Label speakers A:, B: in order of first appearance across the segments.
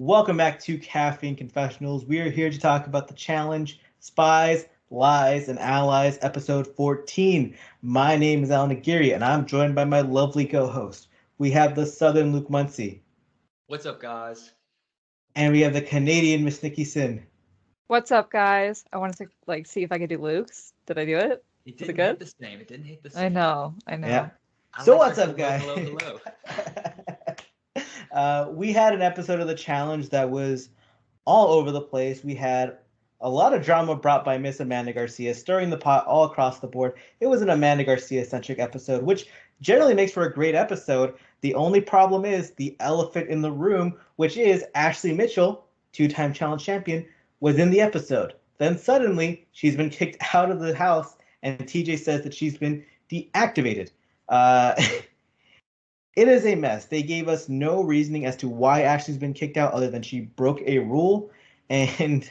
A: Welcome back to Caffeine Confessionals. We are here to talk about the challenge, Spies, Lies, and Allies, episode 14. My name is Allan Garcia, and I'm joined by my lovely co-host. We have the Southern Luke Muncie.
B: What's up, guys?
A: And we have the Canadian Miss Nikki Sin.
C: What's up, guys? I wanted to see if I could do Luke's. Did I do it?
B: It
C: Was
B: didn't
C: it
B: hit
C: good?
B: the same. It didn't hit the same.
C: I know.
A: Yeah.
B: I
A: So
B: like
A: what's
B: your
A: up, guys?
B: hello.
A: We had an episode of the challenge that was all over the place. We had a lot of drama brought by Miss Amanda Garcia, stirring the pot all across the board. It was an Amanda Garcia-centric episode, which generally makes for a great episode. The only problem is the elephant in the room, which is Ashley Mitchell, two-time challenge champion, was in the episode. Then suddenly, she's been kicked out of the house, and TJ says that she's been deactivated. It is a mess. They gave us no reasoning as to why Ashley's been kicked out other than she broke a rule. And,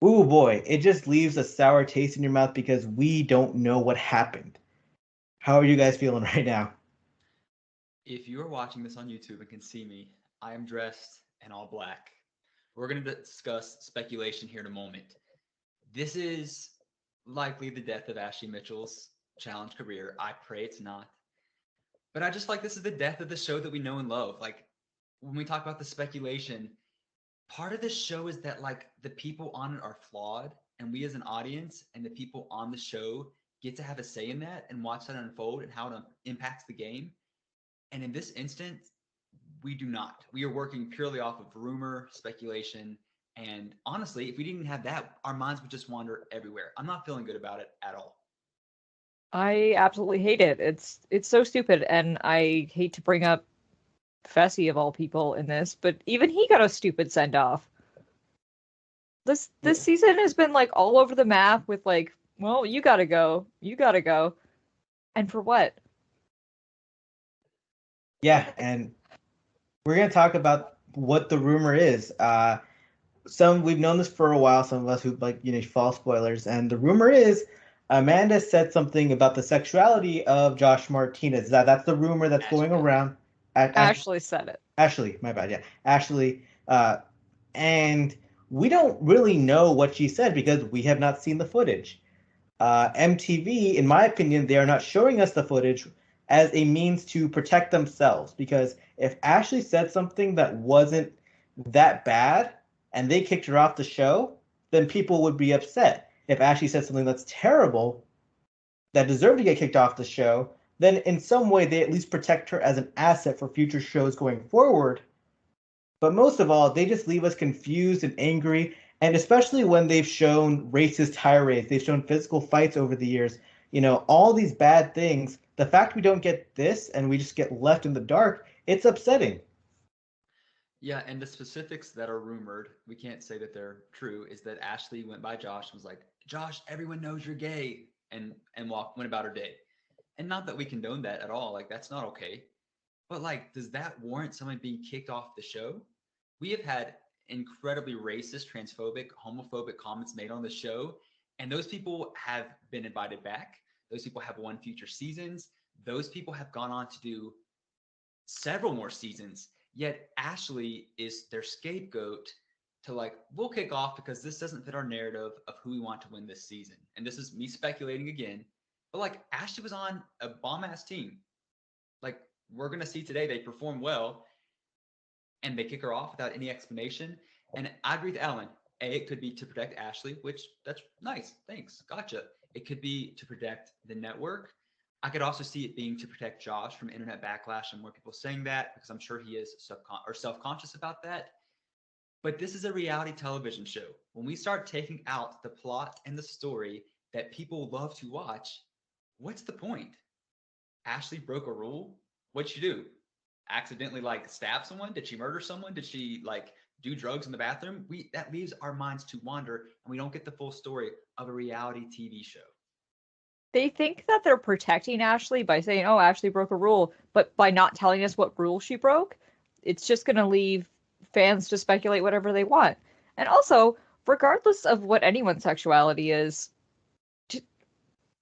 A: ooh boy, it just leaves a sour taste in your mouth because we don't know what happened. How are you guys feeling right now?
B: If you are watching this on YouTube and can see me, I am dressed in all black. We're going to discuss speculation here in a moment. This is likely the death of Ashley Mitchell's challenge career. I pray it's not. But I just this is the death of the show that we know and love. Like, when we talk about the speculation, part of this show is that, the people on it are flawed, and we as an audience and the people on the show get to have a say in that and watch that unfold and how it impacts the game. And in this instance, we do not. We are working purely off of rumor, speculation, and honestly, if we didn't have that, our minds would just wander everywhere. I'm not feeling good about it at all.
C: I absolutely hate it. It's so stupid, and I hate to bring up Fessy of all people in this, but even he got a stupid send off. This season has been all over the map with well, you gotta go, and for what?
A: Yeah, and we're gonna talk about what the rumor is. We've known this for a while. Some of us who fall spoilers, and the rumor is Amanda said something about the sexuality of Josh Martinez. That's the rumor that's going around.
C: Ashley said it.
A: Ashley, my bad. Yeah, Ashley. And we don't really know what she said because we have not seen the footage. MTV, in my opinion, they are not showing us the footage as a means to protect themselves. Because if Ashley said something that wasn't that bad and they kicked her off the show, then people would be upset. If Ashley said something that's terrible, that deserved to get kicked off the show, then in some way they at least protect her as an asset for future shows going forward. But most of all, they just leave us confused and angry, and especially when they've shown racist tirades, they've shown physical fights over the years, all these bad things. The fact we don't get this and we just get left in the dark, it's upsetting.
B: Yeah, and the specifics that are rumored, we can't say that they're true, is that Ashley went by Josh and was like, Josh, everyone knows you're gay, and went about her day. And not that we condone that at all, that's not okay. But does that warrant someone being kicked off the show? We have had incredibly racist, transphobic, homophobic comments made on the show, and those people have been invited back. Those people have won future seasons. Those people have gone on to do several more seasons. Yet Ashley is their scapegoat to we'll kick off because this doesn't fit our narrative of who we want to win this season. And this is me speculating again. But Ashley was on a bomb-ass team. We're going to see today they perform well and they kick her off without any explanation. And I agree with Allan. It could be to protect Ashley, which that's nice. Thanks. Gotcha. It could be to protect the network. I could also see it being to protect Josh from internet backlash and more people saying that, because I'm sure he is self-conscious about that. But this is a reality television show. When we start taking out the plot and the story that people love to watch, what's the point? Ashley broke a rule. What'd she do? Accidentally stab someone? Did she murder someone? Did she do drugs in the bathroom? That leaves our minds to wander, and we don't get the full story of a reality TV show.
C: They think that they're protecting Ashley by saying, oh, Ashley broke a rule, but by not telling us what rule she broke, it's just going to leave fans to speculate whatever they want. And also, regardless of what anyone's sexuality is, just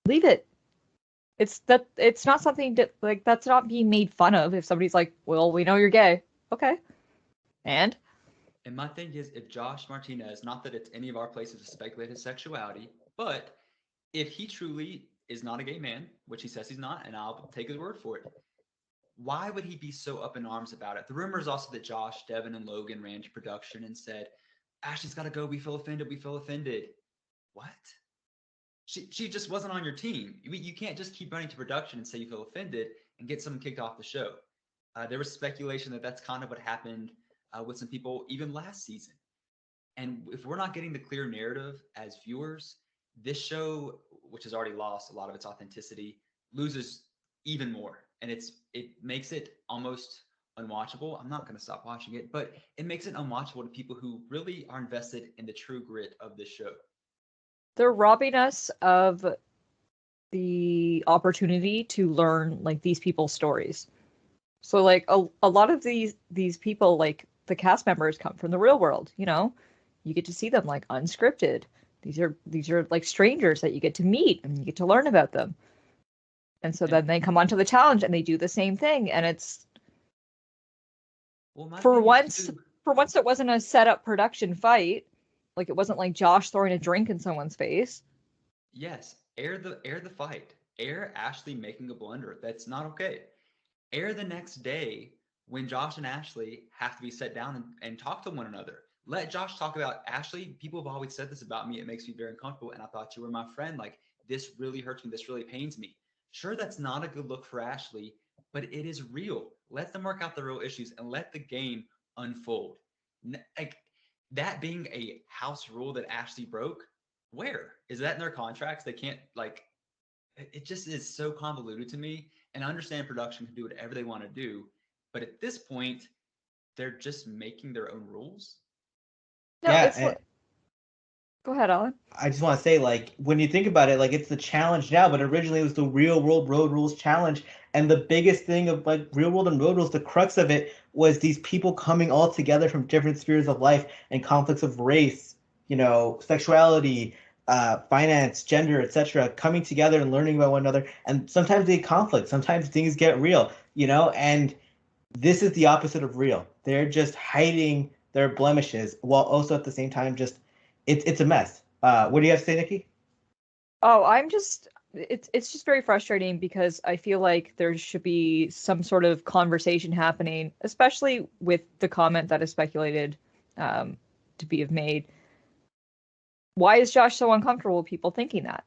C: leave it. It's not something that that's not being made fun of if somebody's like, well, we know you're gay. Okay. And
B: And my thing is, if Josh Martinez, not that it's any of our places to speculate his sexuality, but if he truly is not a gay man, which he says he's not, and I'll take his word for it, why would he be so up in arms about it? The rumor is also that Josh, Devin, and Logan ran to production and said, Ashley's got to go. We feel offended. We feel offended. What? She just wasn't on your team. You can't just keep running to production and say you feel offended and get someone kicked off the show. There was speculation that that's kind of what happened with some people even last season. And if we're not getting the clear narrative as viewers, this show, which has already lost a lot of its authenticity, loses even more. And it makes it almost unwatchable. I'm not going to stop watching it, but it makes it unwatchable to people who really are invested in the true grit of this show.
C: They're robbing us of the opportunity to learn like these people's stories. So like a lot of these people, like the cast members, come from the real world. You know, you get to see them like unscripted. These are like strangers that you get to meet and you get to learn about them. And so then they come onto the challenge and they do the same thing, and it's for once it wasn't a set up production fight. Like it wasn't like Josh throwing a drink in someone's face.
B: Yes, air the fight. Air Ashley making a blunder. That's not okay. Air the next day when Josh and Ashley have to be set down and talk to one another. Let Josh talk about Ashley. People have always said this about me. It makes me very uncomfortable. And I thought you were my friend. Like, this really hurts me. This really pains me. Sure, that's not a good look for Ashley, but it is real. Let them work out the real issues and let the game unfold. Like, that being a house rule that Ashley broke, where? Is that in their contracts? They can't, like, it just is so convoluted to me. And I understand production can do whatever they want to do. But at this point, they're just making their own rules.
C: No, yeah, go ahead, Allan.
A: I just want to say, like, when you think about it, like, it's the challenge now, but originally it was the Real World Road Rules challenge. And the biggest thing of, like, Real World and Road Rules, the crux of it was these people coming all together from different spheres of life and conflicts of race, you know, sexuality, finance, gender, etc., coming together and learning about one another. And sometimes they conflict. Sometimes things get real, you know, and this is the opposite of real. They're just hiding their blemishes while also at the same time just it's a mess. What do you have to say, Nikki?
C: Oh, it's just very frustrating because I feel like there should be some sort of conversation happening, especially with the comment that is speculated to be made. Why is Josh so uncomfortable with people thinking that?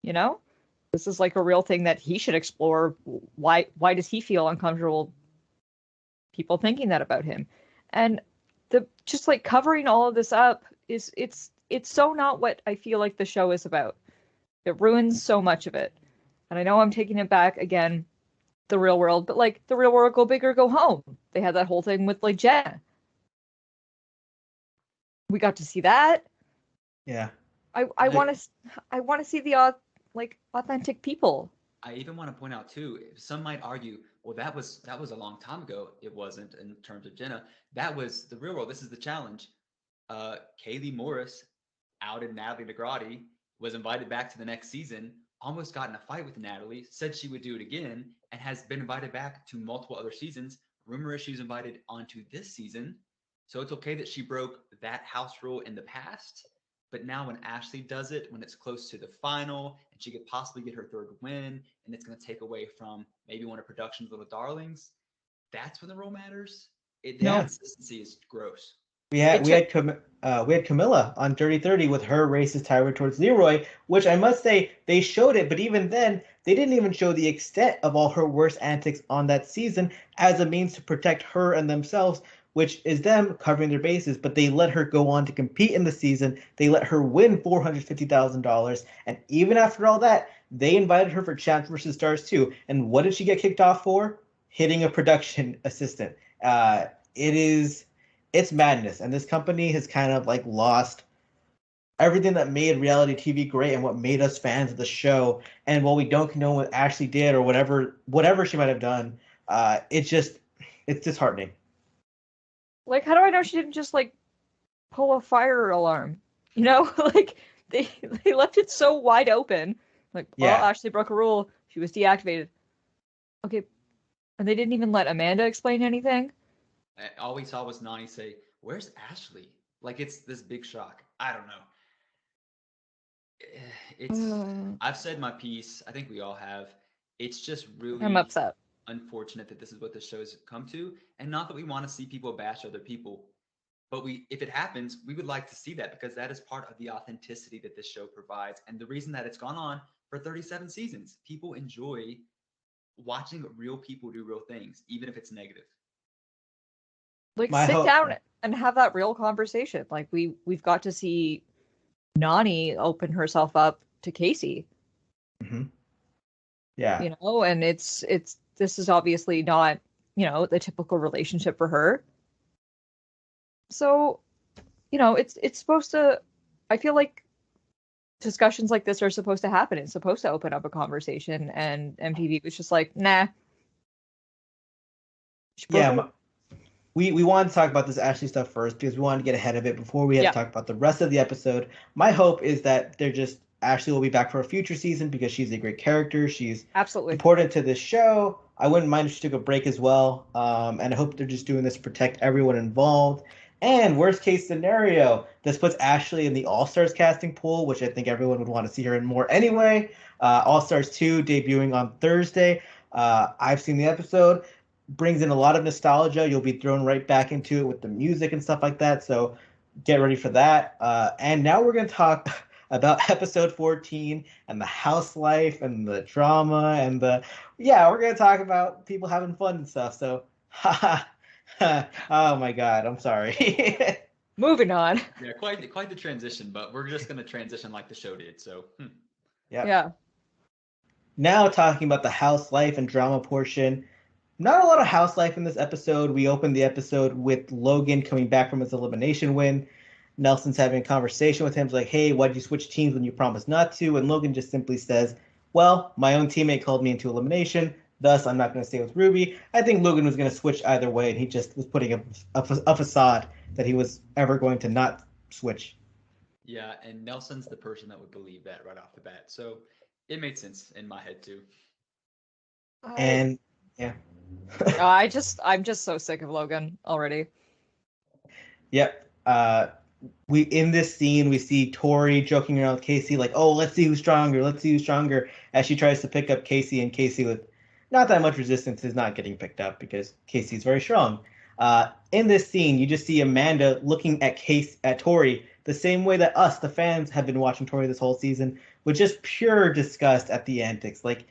C: You know, this is like a real thing that he should explore. Why does he feel uncomfortable people thinking that about him? And just like covering all of this up is it's so not what I feel like the show is about. It ruins so much of it. And I know I'm taking it back again, the real world, but like the real world, go big or go home. They had that whole thing with like Jenna. We got to see that.
A: Yeah.
C: I want to see the like authentic people.
B: I even want to point out too, some might argue, well, that was a long time ago. It wasn't in terms of Jenna. That was the real world. This is the challenge. Kaylee Morris outed Natalie DeGrati, was invited back to the next season, almost got in a fight with Natalie, said she would do it again, and has been invited back to multiple other seasons. Rumor is she's invited onto this season. So it's okay that she broke that house rule in the past. But now when Ashley does it, when it's close to the final, and she could possibly get her third win, and it's going to take away from maybe one of production's little darlings, that's when the role matters. The inconsistency is gross.
A: We had Camilla on Dirty 30 with her racist tirade towards Leroy, which I must say they showed it, but even then they didn't even show the extent of all her worst antics on that season as a means to protect her and themselves, which is them covering their bases. But they let her go on to compete in the season. They let her win $450,000, and even after all that, they invited her for Champs vs. Stars 2. And what did she get kicked off for? Hitting a production assistant. It's madness, and this company has kind of like lost everything that made reality TV great and what made us fans of the show. And while we don't know what Ashley did or whatever she might have done, it's disheartening.
C: Like, how do I know she didn't just like pull a fire alarm? You know, like they left it so wide open. Like, well, Ashley broke a rule. She was deactivated. Okay, and they didn't even let Amanda explain anything.
B: All we saw was Nani say, "Where's Ashley?" Like it's this big shock. I don't know. It's I've said my piece. I think we all have. It's just
C: I'm
B: really
C: upset.
B: unfortunate that this is what the show's come to, and not that we want to see people bash other people, but if it happens, we would like to see that because that is part of the authenticity that this show provides, and the reason that it's gone on for 37 seasons. People enjoy watching real people do real things, even if it's negative.
C: Like
A: My
C: sit
A: hope.
C: down and have that real conversation. Like we've got to see Nani open herself up to Casey.
A: Mm-hmm. Yeah.
C: You know, and it's this is obviously not, you know, the typical relationship for her. So, you know, it's supposed to, I feel like discussions like this are supposed to happen. It's supposed to open up a conversation, and MTV was just like, nah.
A: Yeah. We wanted to talk about this Ashley stuff first because we wanted to get ahead of it before we had to talk about the rest of the episode. My hope is that Ashley will be back for a future season because she's a great character. She's
C: absolutely
A: important to this show. I wouldn't mind if she took a break as well. And I hope they're just doing this to protect everyone involved. And worst case scenario, this puts Ashley in the All Stars casting pool, which I think everyone would want to see her in more anyway. All Stars 2 debuting on Thursday. I've seen the episode. Brings in a lot of nostalgia. You'll be thrown right back into it with the music and stuff like that. So get ready for that. And now we're going to talk about episode 14 and the house life and the drama and we're going to talk about people having fun and stuff. So, oh my God, I'm sorry.
C: moving on.
B: Yeah, quite the transition, but we're just going to transition like the show did. So,
C: Yeah.
A: Now talking about the house life and drama portion. Not a lot of house life in this episode. We opened the episode with Logan coming back from his elimination win. Nelson's having a conversation with him. He's like, hey, why'd you switch teams when you promised not to? And Logan just simply says, well, my own teammate called me into elimination. Thus, I'm not going to stay with Ruby. I think Logan was going to switch either way, and he just was putting up a facade that he was ever going to not switch.
B: Yeah, and Nelson's the person that would believe that right off the bat. So it made sense in my head, too.
A: And, yeah.
C: I'm just so sick of Logan already.
A: Yep. In this scene we see Tori joking around with Casey like, oh, let's see who's stronger, as she tries to pick up Casey, and Casey with not that much resistance is not getting picked up because Casey's very strong. In this scene you just see Amanda looking at Tori the same way that us, the fans, have been watching Tori this whole season, with just pure disgust at the antics. Like,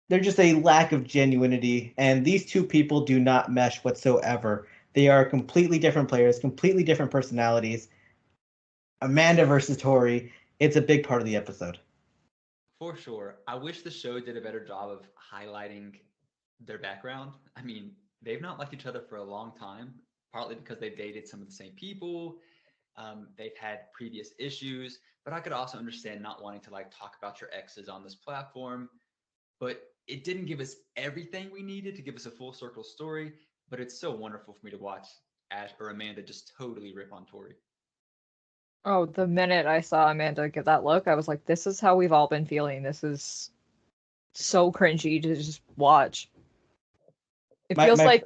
A: they're just a lack of genuinity, and these two people do not mesh whatsoever. They are completely different players, completely different personalities. Amanda versus Tori, it's a big part of the episode.
B: For sure. I wish the show did a better job of highlighting their background. I mean, they've not liked each other for a long time, partly because they've dated some of the same people. They've had previous issues, but I could also understand not wanting to talk about your exes on this platform. But it didn't give us everything we needed to give us a full circle story, but it's so wonderful for me to watch Ash or Amanda just totally rip on Tori.
C: Oh, the minute I saw Amanda give that look, I was like, this is how we've all been feeling. This is so cringy to just watch. It feels like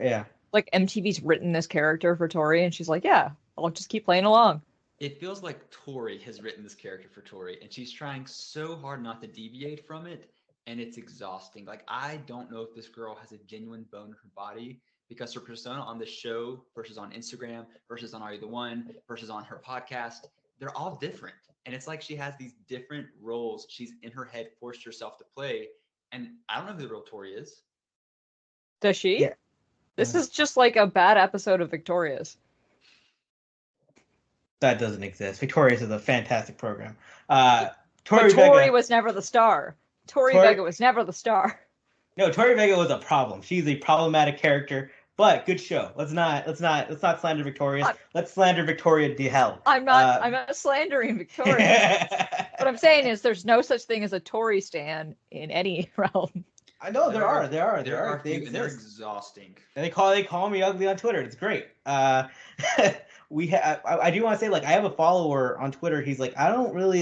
C: MTV's written this character for Tori, and she's like, yeah, I'll just keep playing along.
B: It feels like Tori has written this character for Tori, and she's trying so hard not to deviate from it. And it's exhausting. I don't know if this girl has a genuine bone in her body because her persona on the show versus on Instagram versus on Are You the One versus on her podcast, they're all different. And it's like she has these different roles she's in her head forced herself to play. And I don't know who the real Tori is.
C: Does she?
A: Yeah.
C: This is just like a bad episode of Victorious.
A: That doesn't exist. Victorious is a fantastic program.
C: Tori was never the star. Tori Vega was never the star.
A: No, Tori Vega was a problem. She's a problematic character, but good show. Let's not slander Victorious. Let's slander Victoria de hell.
C: I'm not slandering Victoria. What I'm saying is there's no such thing as a Tori stan in any realm.
A: I know there are.
B: They exist. They're exhausting.
A: And they call me ugly on Twitter. It's great. I do want to say, I have a follower on Twitter. He's like, I don't really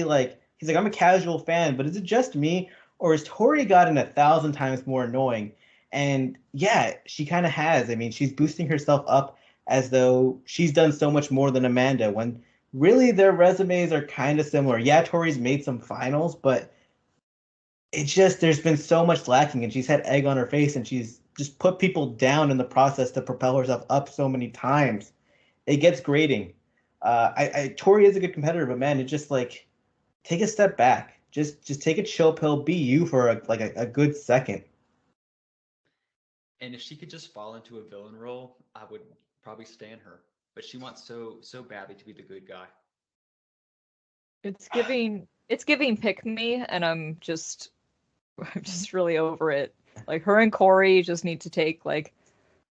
A: he's like, I'm a casual fan, but is it just me? Or has Tori gotten 1,000 times more annoying? And yeah, she kind of has. I mean, she's boosting herself up as though she's done so much more than Amanda, when really their resumes are kind of similar. Yeah, Tori's made some finals, but it's just there's been so much lacking, and she's had egg on her face, and she's just put people down in the process to propel herself up so many times. It gets grating. Tori is a good competitor, but man, it just like take a step back. Just take a chill pill. Be you for a good second.
B: And if she could just fall into a villain role, I would probably stan her. But she wants so badly to be the good guy.
C: It's giving pick me, and I'm just really over it. Like her and Corey just need to take like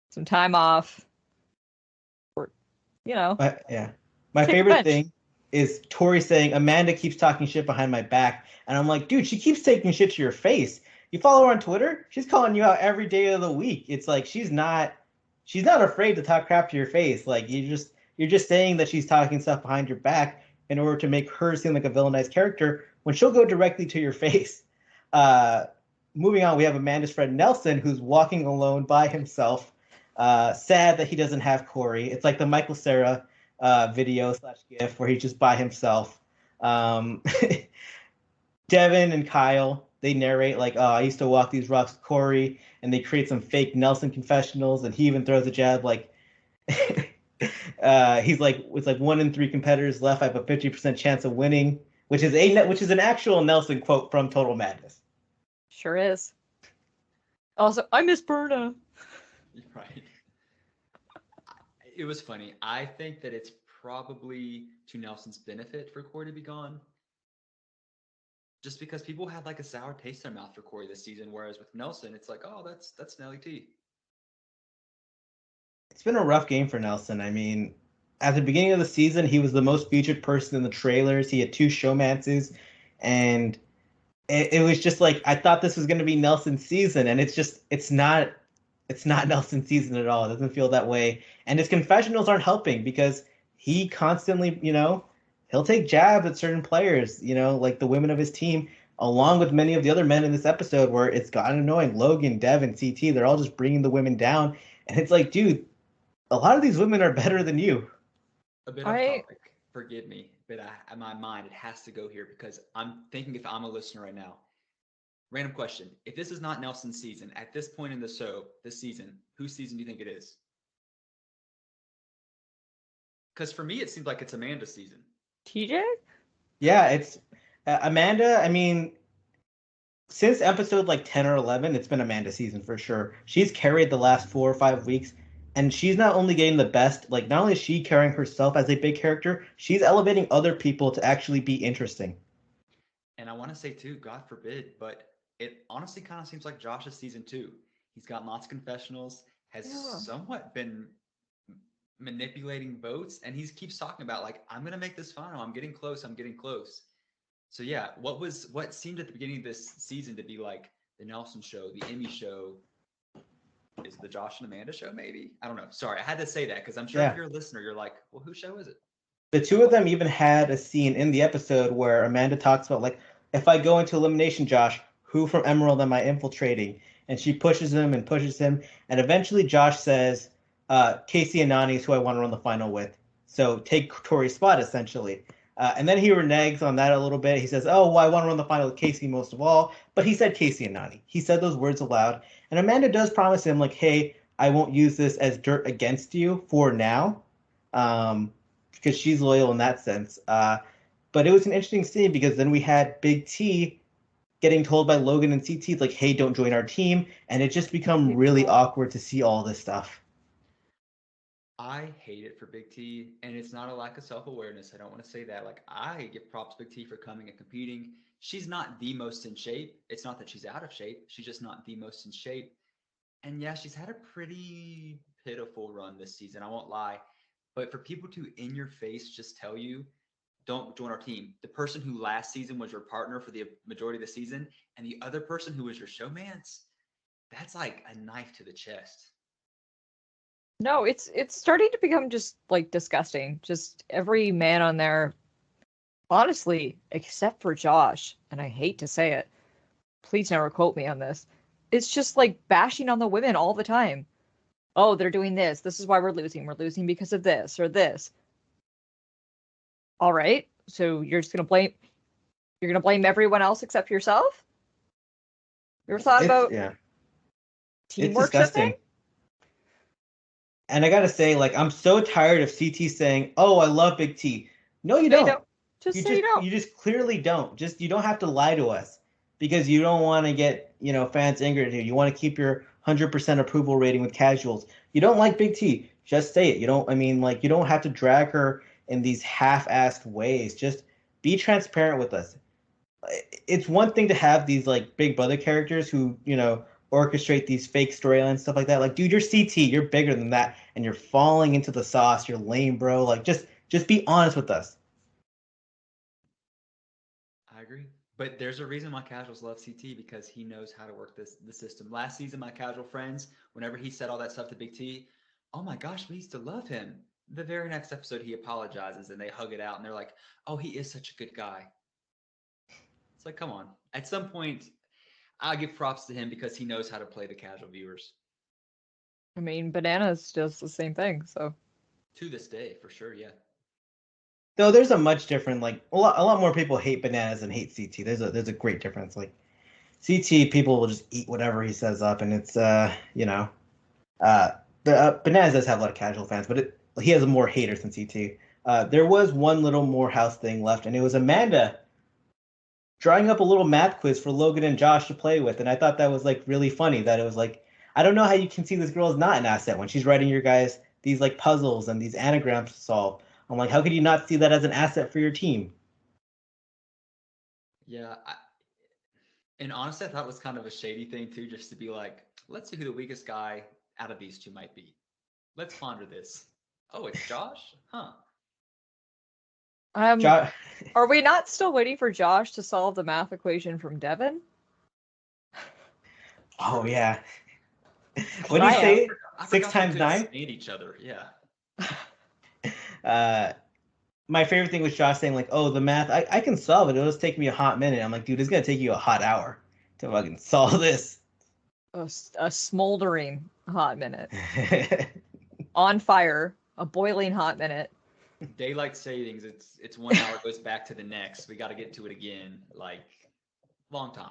C: some time off. Or
A: My
C: take a
A: favorite
C: bench.
A: thing is Tori saying Amanda keeps talking shit behind my back, and I'm like, dude, she keeps taking shit to your face. You follow her on Twitter? She's calling you out every day of the week. It's like she's not afraid to talk crap to your face. Like you're just saying that she's talking stuff behind your back in order to make her seem like a villainized character when she'll go directly to your face. Moving on, we have Amanda's friend Nelson, who's walking alone by himself, sad that he doesn't have Corey. It's like the Michael Cera video / gif where he's just by himself. Devin and Kyle, they narrate like, oh, I used to walk these rocks with Corey, and they create some fake Nelson confessionals, and he even throws a jab like, he's like, it's like 1 in 3 competitors left. I have a 50% chance of winning, which is an actual Nelson quote from Total Madness.
C: Sure is. Also, I miss Berna.
B: Right. It was funny. I think that it's probably to Nelson's benefit for Corey to be gone. Just because people had like a sour taste in their mouth for Corey this season, whereas with Nelson, it's like, oh, that's Nelly T.
A: It's been a rough game for Nelson. I mean, at the beginning of the season, he was the most featured person in the trailers. He had 2 showmances, and it was just like I thought this was going to be Nelson's season, and it's not Nelson's season at all. It doesn't feel that way, and his confessionals aren't helping because he constantly, he'll take jabs at certain players, like the women of his team, along with many of the other men in this episode, where it's gotten annoying. Logan, Devin, CT, they're all just bringing the women down, and it's like, dude, a lot of these women are better than you.
B: A bit off topic. Forgive me, but in my mind, it has to go here because I'm thinking if I'm a listener right now. Random question. If this is not Nelson's season, at this point in the show, this season, whose season do you think it is? Because for me, it seems like it's Amanda's season.
C: TJ?
A: Yeah, it's Amanda. I mean, since episode like 10 or 11, it's been Amanda's season for sure. She's carried the last 4 or 5 weeks. And she's not only getting the best, like not only is she carrying herself as a big character, she's elevating other people to actually be interesting.
B: And I want to say too, God forbid, but it honestly kind of seems like Josh's season too. He's got lots of confessionals, has somewhat been manipulating votes, and he keeps talking about like, I'm gonna make this final, I'm getting close. So yeah, what seemed at the beginning of this season to be like the Nelson show, the Emmy show, is the Josh and Amanda show, maybe? I don't know. Sorry, I had to say that because I'm sure if you're a listener, you're like, well, whose show is it?
A: The 2 of them even had a scene in the episode where Amanda talks about, like, if I go into elimination, Josh, who from Emerald am I infiltrating? And she pushes him, and eventually Josh says, Casey and Nani is who I want to run the final with. So take Tori's spot, essentially. And then he reneges on that a little bit. He says, oh, well, I want to run the final with Casey most of all. But he said Casey and Nani. He said those words aloud. And Amanda does promise him, like, hey, I won't use this as dirt against you for now. Because she's loyal in that sense. But it was an interesting scene because then we had Big T getting told by Logan and CT, like, hey, don't join our team. And it just become really awkward to see all this stuff.
B: I hate it for Big T, and it's not a lack of self-awareness. I don't want to say that. Like, I give props to Big T for coming and competing. She's not the most in shape. It's not that she's out of shape. She's just not the most in shape. And yeah, she's had a pretty pitiful run this season. I won't lie. But for people to, in your face, just tell you, don't join our team. The person who last season was your partner for the majority of the season, and the other person who was your showmance, that's like a knife to the chest.
C: No, it's starting to become just like disgusting. Just every man on there, honestly, except for Josh, and I hate to say it, please never quote me on this. It's just like bashing on the women all the time. oh, they're doing this. This is why we're losing. We're losing because of this or this. All right. So you're gonna blame everyone else except yourself? You ever thought about
A: It's
C: teamwork
A: disgusting.
C: shifting?
A: And I gotta say, like, I'm so tired of CT saying, "Oh, I love Big T." No, you
C: No, you
A: don't.
C: don't. Just say you don't.
A: You just clearly don't. Just you don't have to lie to us because you don't want to get fans angry at you. You want to keep your 100% approval rating with casuals. You don't like Big T. Just say it. You don't. I mean, like, you don't have to drag her in these half-assed ways. Just be transparent with us. It's one thing to have these like Big Brother characters who orchestrate these fake storylines, stuff like that. Like, dude, you're CT. You're bigger than that, and you're falling into the sauce. You're lame, bro. Like, just be honest with us.
B: I agree. But there's a reason why casuals love CT because he knows how to work the system. Last season, my casual friends, whenever he said all that stuff to Big T, oh my gosh, we used to love him. The very next episode, he apologizes and they hug it out and they're like, oh, he is such a good guy. It's like, come on. At some point, I give props to him because he knows how to play the casual viewers.
C: I mean, Bananas does the same thing, so.
B: To this day, for sure, yeah.
A: Though there's a much different, like, a lot more people hate Bananas than hate CT. There's a great difference. Like, CT, people will just eat whatever he says up, and it's Bananas does have a lot of casual fans, but he has more haters than CT. There was one little more house thing left, and it was Amanda drawing up a little math quiz for Logan and Josh to play with, and I thought that was like really funny. That it was like, I don't know how you can see this girl is not an asset when she's writing your guys these like puzzles and these anagrams to solve. I'm like, how could you not see that as an asset for your team?
B: Yeah, and honestly, I thought it was kind of a shady thing too, just to be like, let's see who the weakest guy out of these two might be. Let's ponder this. Oh, it's Josh? Huh.
C: Are we not still waiting for Josh to solve the math equation from Devin?
A: Oh yeah. What do you say? 6 times 9?
B: Stand each other, yeah.
A: My favorite thing was Josh saying like, "Oh, the math, I can solve it. It'll just take me a hot minute." I'm like, dude, it's gonna take you a hot hour to fucking solve this.
C: A smoldering hot minute. On fire, a boiling hot minute.
B: Daylight savings, it's 1 hour goes back to the next. We got to get to it again. Like, long time.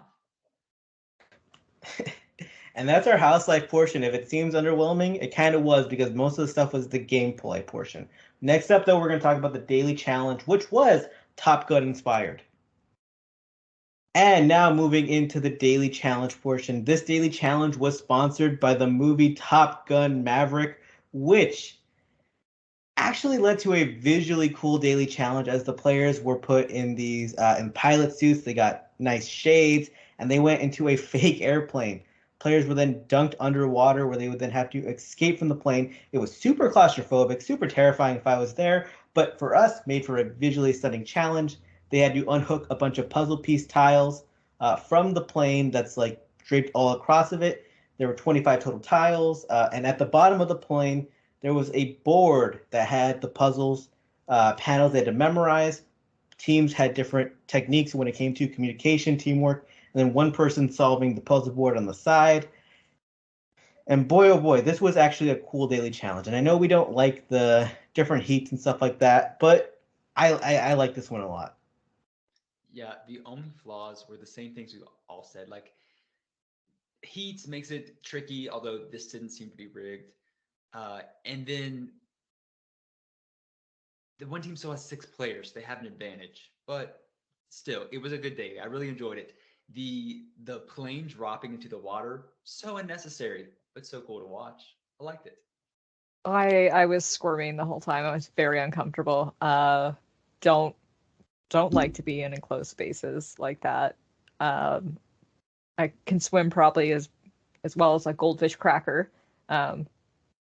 A: And that's our house life portion. If it seems underwhelming, it kind of was because most of the stuff was the gameplay portion. Next up, though, we're going to talk about the daily challenge, which was Top Gun inspired. And now moving into the daily challenge portion. This daily challenge was sponsored by the movie Top Gun Maverick, which actually led to a visually cool daily challenge as the players were put in these in pilot suits. They got nice shades, and they went into a fake airplane. Players were then dunked underwater where they would then have to escape from the plane. It was super claustrophobic, super terrifying if I was there, but for us, made for a visually stunning challenge. They had to unhook a bunch of puzzle piece tiles from the plane that's like draped all across of it. There were 25 total tiles, and at the bottom of the plane, there was a board that had the puzzles, panels they had to memorize. Teams had different techniques when it came to communication, teamwork, and then one person solving the puzzle board on the side. And boy, oh boy, this was actually a cool daily challenge. And I know we don't like the different heats and stuff like that, but I like this one a lot.
B: Yeah, the only flaws were the same things we all said. Like, heats makes it tricky, although this didn't seem to be rigged. And then the one team still has 6 players. They have an advantage. But still, it was a good day. I really enjoyed it. The plane dropping into the water, so unnecessary, but so cool to watch. I liked it.
C: I was squirming the whole time. I was very uncomfortable. Don't like to be in enclosed spaces like that. I can swim probably as well as a goldfish cracker.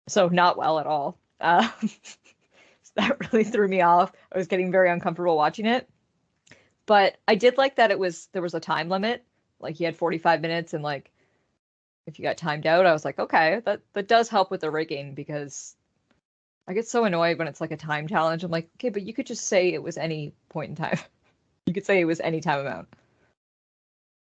C: So not well at all. So that really threw me off. I was getting very uncomfortable watching it. But I did like that there was a time limit. Like, you had 45 minutes, and like, if you got timed out, I was like, okay, that does help with the rigging, because I get so annoyed when it's like a time challenge. I'm like, okay, but you could just say it was any point in time. You could say it was any time amount.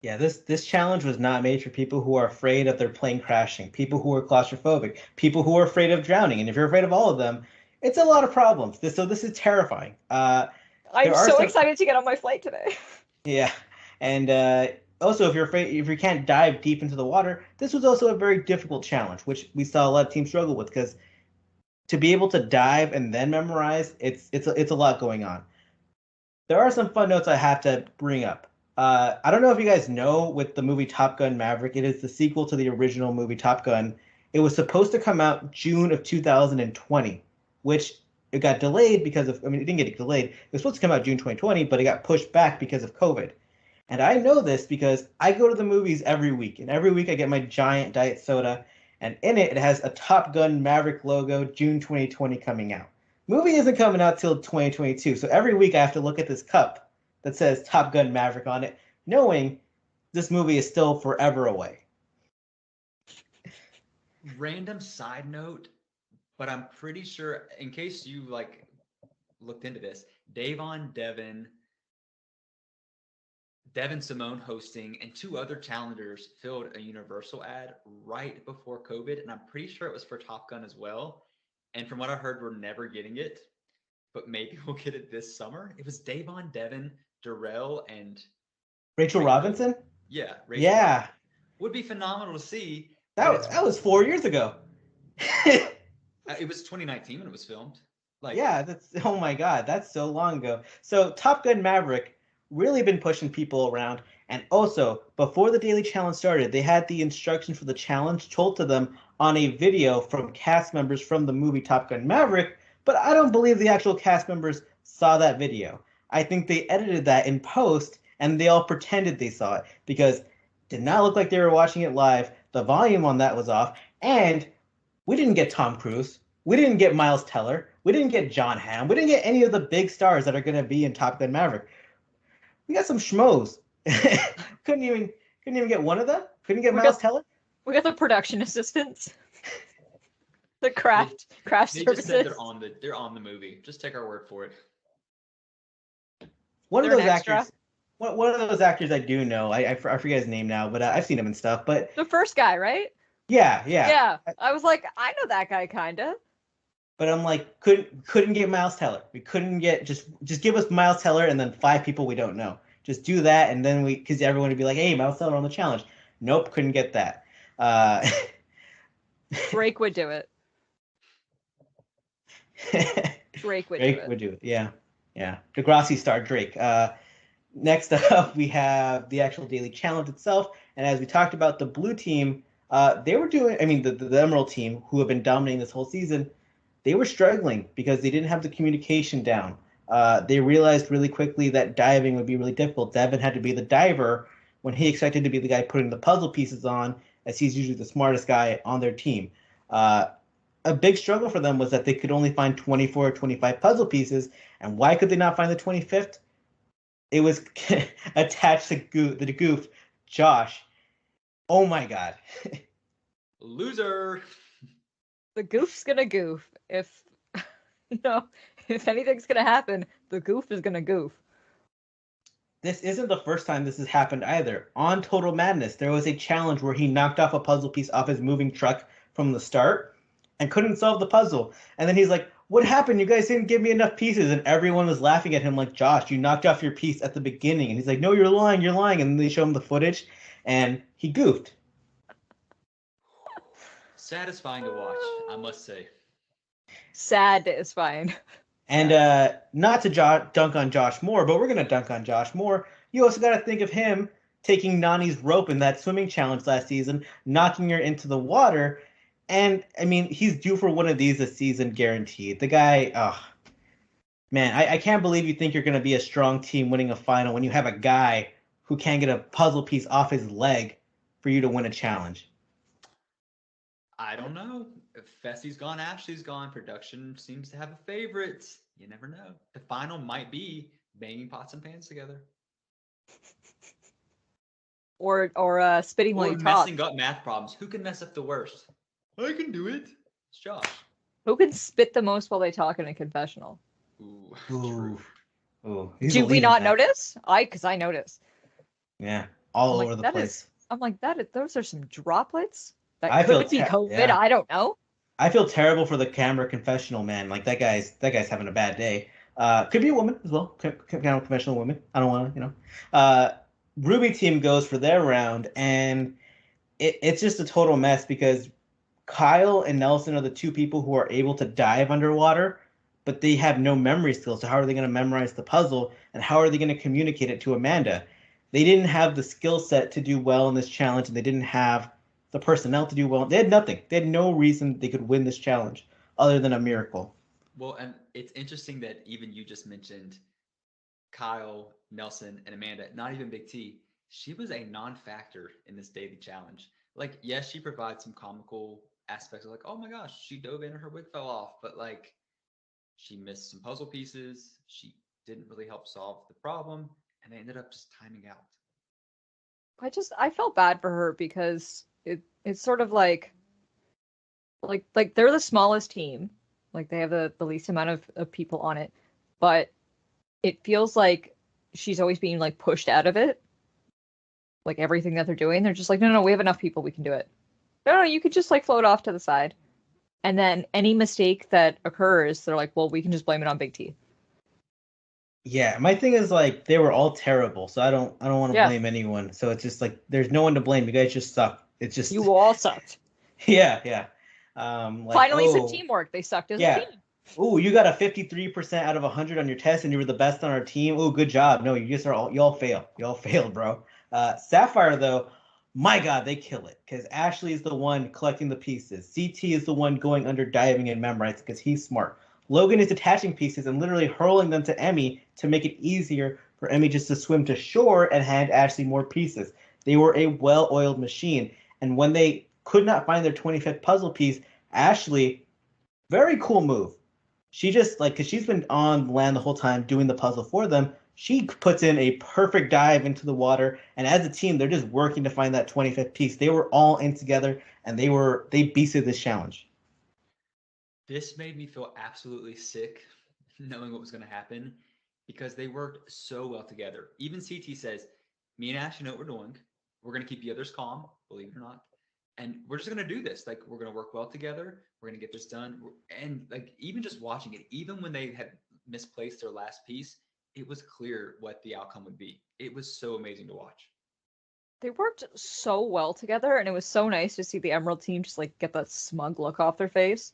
A: Yeah, this challenge was not made for people who are afraid of their plane crashing, people who are claustrophobic, people who are afraid of drowning. And if you're afraid of all of them, it's a lot of problems. This is terrifying.
C: I'm
A: There are
C: so
A: some,
C: excited to get on my flight today.
A: yeah, and also if you're afraid, if you can't dive deep into the water, this was also a very difficult challenge, which we saw a lot of teams struggle with because to be able to dive and then memorize, it's a lot going on. There are some fun notes I have to bring up. I don't know if you guys know with the movie Top Gun Maverick, it is the sequel to the original movie Top Gun. It was supposed to come out June of 2020, which it got delayed because of, I mean, it didn't get delayed. It was supposed to come out June 2020, but it got pushed back because of COVID. And I know this because I go to the movies every week, and every week I get my giant diet soda, and in it, it has a Top Gun Maverick logo, June 2020 coming out. Movie isn't coming out till 2022, so every week I have to look at this cup that says Top Gun Maverick on it, knowing this movie is still forever away.
B: Random side note, but I'm pretty sure, in case you like looked into this, Devon Simone hosting, and two other challengers filled a Universal ad right before COVID, and I'm pretty sure it was for Top Gun as well. And from what I heard, we're never getting it, but maybe we'll get it this summer. It was Davon, Devon, Darrell, and
A: Rachel Robinson?
B: Yeah, Rachel
A: Yeah.
B: Robinson. Would be phenomenal to see.
A: That was 4 years ago.
B: It was 2019 when it was filmed. Like,
A: yeah, oh my God, that's so long ago. So Top Gun Maverick really been pushing people around, and also before the daily challenge started, they had the instructions for the challenge told to them on a video from cast members from the movie Top Gun Maverick, but I don't believe the actual cast members saw that video. I think they edited that in post and they all pretended they saw it because it did not look like they were watching it live. The volume on that was off, and we didn't get Tom Cruise. We didn't get Miles Teller. We didn't get John Hamm. We didn't get any of the big stars that are going to be in Top Gun Maverick. We got some schmoes. couldn't even get one of them. Couldn't get Miles Teller.
C: We got the production assistants. The craft
B: they
C: services.
B: Just said they're on the movie. Just take our word for it.
A: One of those actors I do know. I forget his name now, but I've seen him and stuff. But
C: the first guy, right?
A: Yeah.
C: I was like, I know that guy kinda.
A: But I'm like, couldn't get Miles Teller. We couldn't get just give us Miles Teller and then 5 people we don't know. Just do that, and then because everyone would be like, hey, Miles Teller on the challenge. Nope, couldn't get that.
C: Drake would do it. Drake would do it.
A: Yeah. Degrassi star Drake. Next up, we have the actual daily challenge itself, and as we talked about, the blue team, they were doing. I mean, the Emerald team, who have been dominating this whole season, they were struggling because they didn't have the communication down. They realized really quickly that diving would be really difficult. Devin had to be the diver when he expected to be the guy putting the puzzle pieces on, as he's usually the smartest guy on their team. A big struggle for them was that they could only find 24 or 25 puzzle pieces. And why could they not find the 25th? It was attached to the goof, Josh. Oh my God.
B: Loser.
C: The goof's gonna goof. If if anything's gonna happen, the goof is gonna goof.
A: This isn't the first time this has happened either. On Total Madness, there was a challenge where he knocked off a puzzle piece off his moving truck from the start and couldn't solve the puzzle. And then he's like, what happened? You guys didn't give me enough pieces. And everyone was laughing at him like, Josh, you knocked off your piece at the beginning. And he's like, no, you're lying. And then they show him the footage and he goofed.
B: Satisfying to watch, I must say.
C: Satisfying.
A: And not to dunk on Josh Moore, but we're going to dunk on Josh Moore. You also got to think of him taking Nani's rope in that swimming challenge last season, knocking her into the water. And, I mean, he's due for one of these this season, guaranteed. The guy, man, I can't believe you think you're going to be a strong team winning a final when you have a guy who can't get a puzzle piece off his leg for you to win a challenge.
B: I don't know. If Fessy's gone, Ashley's gone. Production seems to have a favorite. You never know. The final might be banging pots and pans together.
C: Or spitting while you talk.
B: Messing up math problems. Who can mess up the worst? I can do it. It's Josh.
C: Who can spit the most while they talk in a confessional?
B: Ooh.
A: Ooh.
C: Do we not notice? Because I notice.
A: Yeah. all
C: I'm like,
A: over the
C: that
A: place.
C: is. I'm like, those are some droplets that
A: I feel
C: could be COVID.
A: yeah.
C: I don't know.
A: I feel terrible for the camera confessional man. Like that guy's having a bad day. Could be a woman as well. Camera confessional woman. I don't want to, Ruby team goes for their round, and it's just a total mess because Kyle and Nelson are the two people who are able to dive underwater, but they have no memory skills. So how are they going to memorize the puzzle, and how are they going to communicate it to Amanda? They didn't have the skill set to do well in this challenge, and they didn't have the personnel to do well. They had nothing. They had no reason they could win this challenge other than a miracle.
B: Well, and it's interesting that even you just mentioned Kyle, Nelson, and Amanda, not even Big T. She was a non-factor in this daily challenge. Like, yes, she provides some comical aspects of like, oh my gosh, she dove in and her wig fell off, but like she missed some puzzle pieces. She didn't really help solve the problem, and they ended up just timing out.
C: I felt bad for her because it's sort of like they're the smallest team. Like they have the least amount of people on it. But it feels like she's always being like pushed out of it. Like everything that they're doing, they're just like, no, we have enough people, we can do it. No, you could just like float off to the side. And then any mistake that occurs, they're like, well, we can just blame it on Big T.
A: Yeah, my thing is like they were all terrible, so I don't want to blame anyone. So it's just like there's no one to blame. You guys just suck. It's just
C: you all sucked.
A: Yeah.
C: Finally, some teamwork. They sucked as a team.
A: Oh, you got a 53% out of 100 on your test, and you were the best on our team. Oh, good job. No, you all fail. You all failed, bro. Sapphire though, my God, they kill it because Ashley is the one collecting the pieces. CT is the one going under diving and memorizing because he's smart. Logan is attaching pieces and literally hurling them to Emmy to make it easier for Emmy just to swim to shore and hand Ashley more pieces. They were a well-oiled machine. And when they could not find their 25th puzzle piece, Ashley, very cool move. She just, like, because she's been on land the whole time doing the puzzle for them, she puts in a perfect dive into the water. And as a team, they're just working to find that 25th piece. They were all in together, and they beasted this challenge.
B: This made me feel absolutely sick knowing what was going to happen because they worked so well together. Even CT says, me and Ash, know what we're doing. We're going to keep the others calm, believe it or not. And we're just going to do this. Like, we're going to work well together. We're going to get this done. And like, even just watching it, even when they had misplaced their last piece, it was clear what the outcome would be. It was so amazing to watch.
C: They worked so well together, and it was so nice to see the Emerald team just like get that smug look off their face.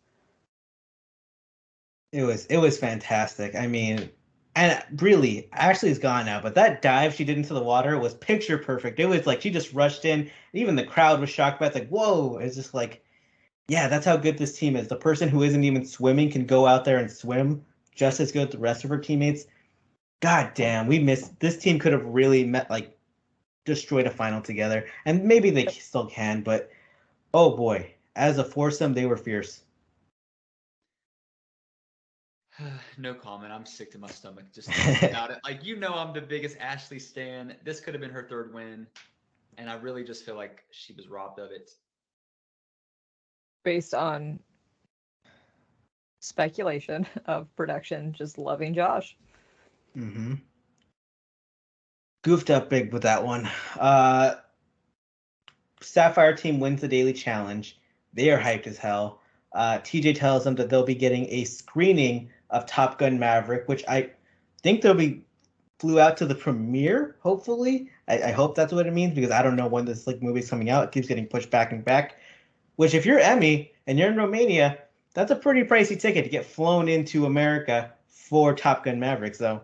A: It was fantastic. I mean, and really, Ashley's gone now, but that dive she did into the water was picture perfect. It was like she just rushed in. Even the crowd was shocked by it. It's like, whoa! It's just like, yeah, that's how good this team is. The person who isn't even swimming can go out there and swim just as good as the rest of her teammates. God damn, we missed. This team could have really destroyed a final together, and maybe they still can. But oh boy, as a foursome, they were fierce.
B: No comment. I'm sick to my stomach just thinking about it. Like, I'm the biggest Ashley stan. This could have been her third win, and I really just feel like she was robbed of it.
C: Based on speculation of production just loving Josh.
A: Mm-hmm. Goofed up big with that one. Sapphire team wins the daily challenge. They are hyped as hell. TJ tells them that they'll be getting a screening of Top Gun Maverick, which I think flew out to the premiere, hopefully. I hope that's what it means because I don't know when this movie's coming out. It keeps getting pushed back and back. Which, if you're Emmy and you're in Romania, that's a pretty pricey ticket to get flown into America for Top Gun Maverick. So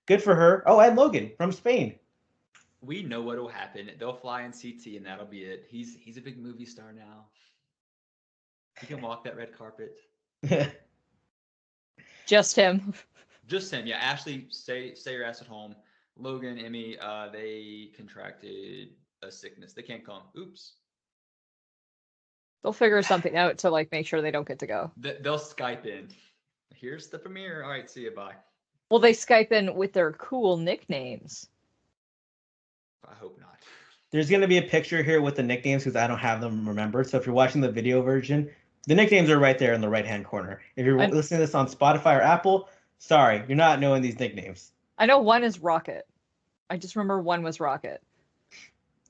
A: good for her. Oh, and Logan from Spain.
B: We know what will happen. They'll fly in CT, and that'll be it. He's a big movie star now. He can walk that red carpet.
C: Just him.
B: Just him. Yeah, Ashley, stay your ass at home. Logan, Emmy, they contracted a sickness. They can't come. Oops.
C: They'll figure something out to make sure they don't get to go.
B: They'll Skype in. Here's the premiere. All right, see you. Bye.
C: Well, they Skype in with their cool nicknames.
B: I hope not.
A: There's going to be a picture here with the nicknames because I don't have them remembered. So if you're watching the video version, the nicknames are right there in the right-hand corner. If you're listening to this on Spotify or Apple, sorry, you're not knowing these nicknames.
C: I know one is Rocket. I just remember one was Rocket.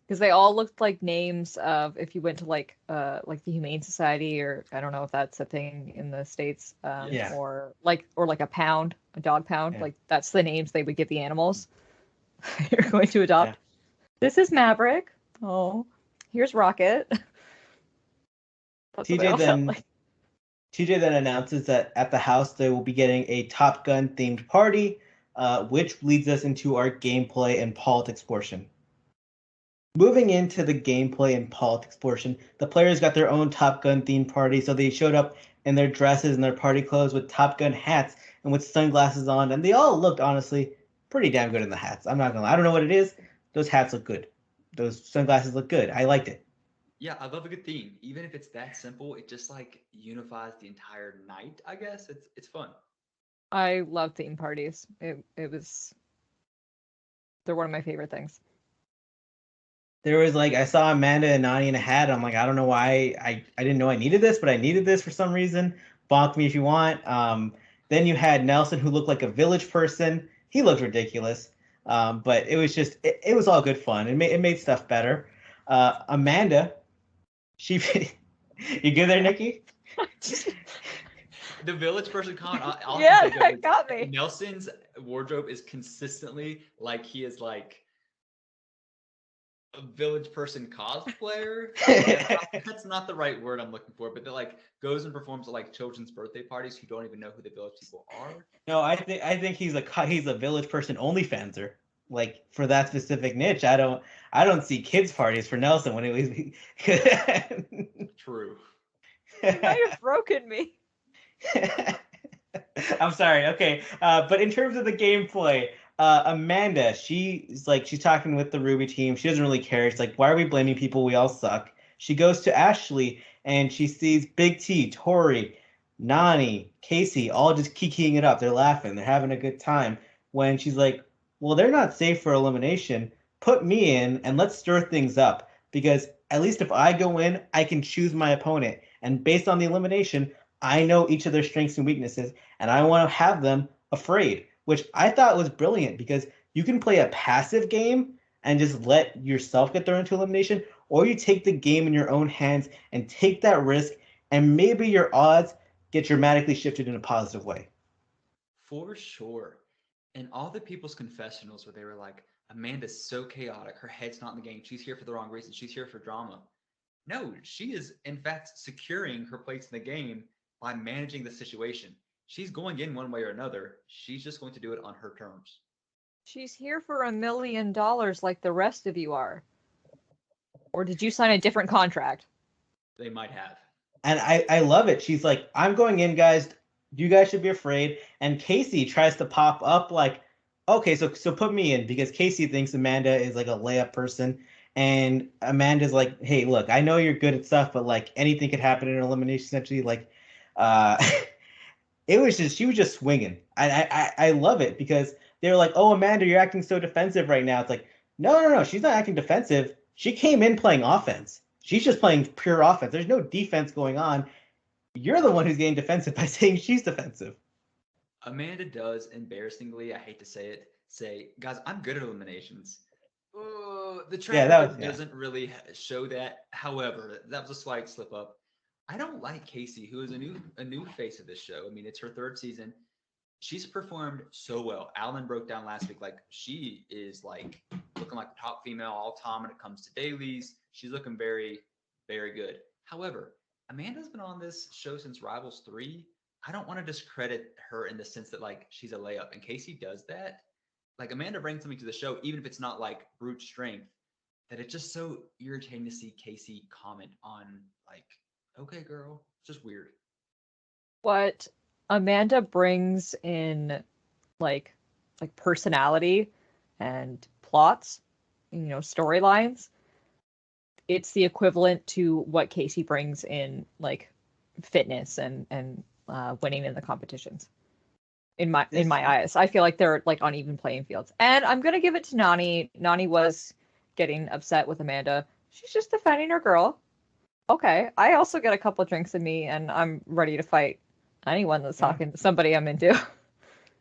C: Because they all looked like names of if you went to like the Humane Society, or I don't know if that's a thing in the States,
A: Yeah.
C: or like a pound, a dog pound.
A: Yeah.
C: Like that's the names they would give the animals you're going to adopt.
A: Yeah.
C: This is Maverick. Oh, here's Rocket. That's what they all sound like.
A: TJ then announces that at the house they will be getting a Top Gun themed party, which leads us into our gameplay and politics portion. Moving into the gameplay and politics portion, the players got their own Top Gun themed party, so they showed up in their dresses and their party clothes with Top Gun hats and with sunglasses on, and they all looked, honestly, pretty damn good in the hats. I'm not gonna lie. I don't know what it is. Those hats look good. Those sunglasses look good. I liked it.
B: Yeah, I love a good theme. Even if it's that simple, it just like unifies the entire night, I guess. It's fun.
C: I love theme parties. They're one of my favorite things.
A: There was like I saw Amanda and Nani in a hat. I'm like, I don't know why I didn't know I needed this, but I needed this for some reason. Bonk me if you want. Then you had Nelson who looked like a village person. He looked ridiculous. But it was just it was all good fun. It made stuff better. Amanda, she you good there, Nikki?
B: The village person comment.
C: Yeah, that got me.
B: Nelson's wardrobe is consistently like he is like a village person cosplayer. That's not the right word I'm looking for, but that like goes and performs at like children's birthday parties who don't even know who the village people are.
A: No, I think he's a village person OnlyFanser. Like for that specific niche, I don't see kids parties for Nelson when it was.
B: True.
C: You might have broken me.
A: I'm sorry. Okay, but in terms of the gameplay, Amanda, she's talking with the Ruby team. She doesn't really care. She's like, why are we blaming people? We all suck. She goes to Ashley and she sees Big T, Tori, Nani, Casey, all just kikiing it up. They're laughing. They're having a good time. When she's like, well, they're not safe for elimination. Put me in and let's stir things up. Because at least if I go in, I can choose my opponent. And based on the elimination, I know each of their strengths and weaknesses. And I want to have them afraid. Which I thought was brilliant because you can play a passive game and just let yourself get thrown into elimination, or you take the game in your own hands and take that risk, and maybe your odds get dramatically shifted in a positive way.
B: For sure. And all the people's confessionals where they were like, Amanda's so chaotic, her head's not in the game, she's here for the wrong reason, she's here for drama. No, she is in fact securing her place in the game by managing the situation. She's going in one way or another. She's just going to do it on her terms.
C: She's here for $1 million like the rest of you are. Or did you sign a different contract?
B: They might have.
A: And I love it. She's like, I'm going in, guys. You guys should be afraid. And Casey tries to pop up like, okay, so put me in, because Casey thinks Amanda is like a layup person. And Amanda's like, hey, look, I know you're good at stuff, but like anything could happen in an elimination, essentially. Like, she was just swinging. I love it because they were like, oh, Amanda, you're acting so defensive right now. It's like, no, she's not acting defensive. She came in playing offense. She's just playing pure offense. There's no defense going on. You're the one who's getting defensive by saying she's defensive.
B: Amanda does, embarrassingly, I hate to say, guys, I'm good at eliminations. The track doesn't really show that. However, that was a slight slip up. I don't like Casey, who is a new face of this show. I mean, it's her third season. She's performed so well. Allan broke down last week, like she is like looking like the top female all time when it comes to dailies. She's looking very, very good. However, Amanda's been on this show since Rivals 3. I don't want to discredit her in the sense that like she's a layup, and Casey does that. Like Amanda brings something to the show, even if it's not like brute strength, that it's just so irritating to see Casey comment on like, okay, girl, it's just weird.
C: What Amanda brings in like personality and plots, storylines, it's the equivalent to what Casey brings in like fitness and winning in the competitions. In my eyes, I feel like they're like on even playing fields. And I'm gonna give it to Nani. Nani was getting upset with Amanda. She's just defending her girl. Okay, I also get a couple of drinks in me, and I'm ready to fight anyone that's talking to somebody I'm into.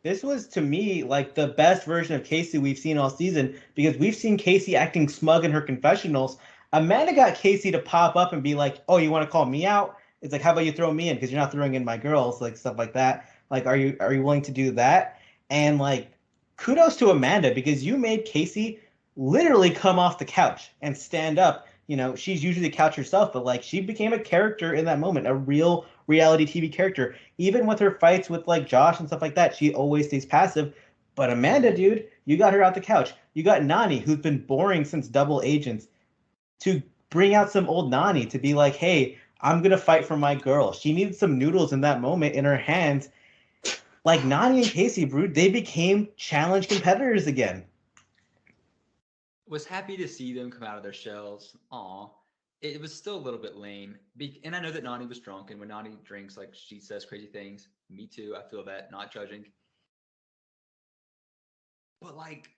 A: This was to me like the best version of Casey we've seen all season because we've seen Casey acting smug in her confessionals. Amanda got Casey to pop up and be like, "Oh, you want to call me out? It's like, how about you throw me in because you're not throwing in my girls, like stuff like that. Like, are you willing to do that?" And like, kudos to Amanda because you made Casey literally come off the couch and stand up. You know, she's usually a couch herself, but like she became a character in that moment, a real reality TV character. Even with her fights with like Josh and stuff like that, she always stays passive. But Amanda, dude, you got her out the couch. You got Nani, who's been boring since Double Agents, to bring out some old Nani to be like, hey, I'm gonna fight for my girl. She needed some noodles in that moment in her hands. Like Nani and Casey, Brood, they became challenge competitors again.
B: Was happy to see them come out of their shells. Aw. It was still a little bit lame. And I know that Nani was drunk, and when Nani drinks, like, she says crazy things. Me too. I feel that. Not judging. But, like,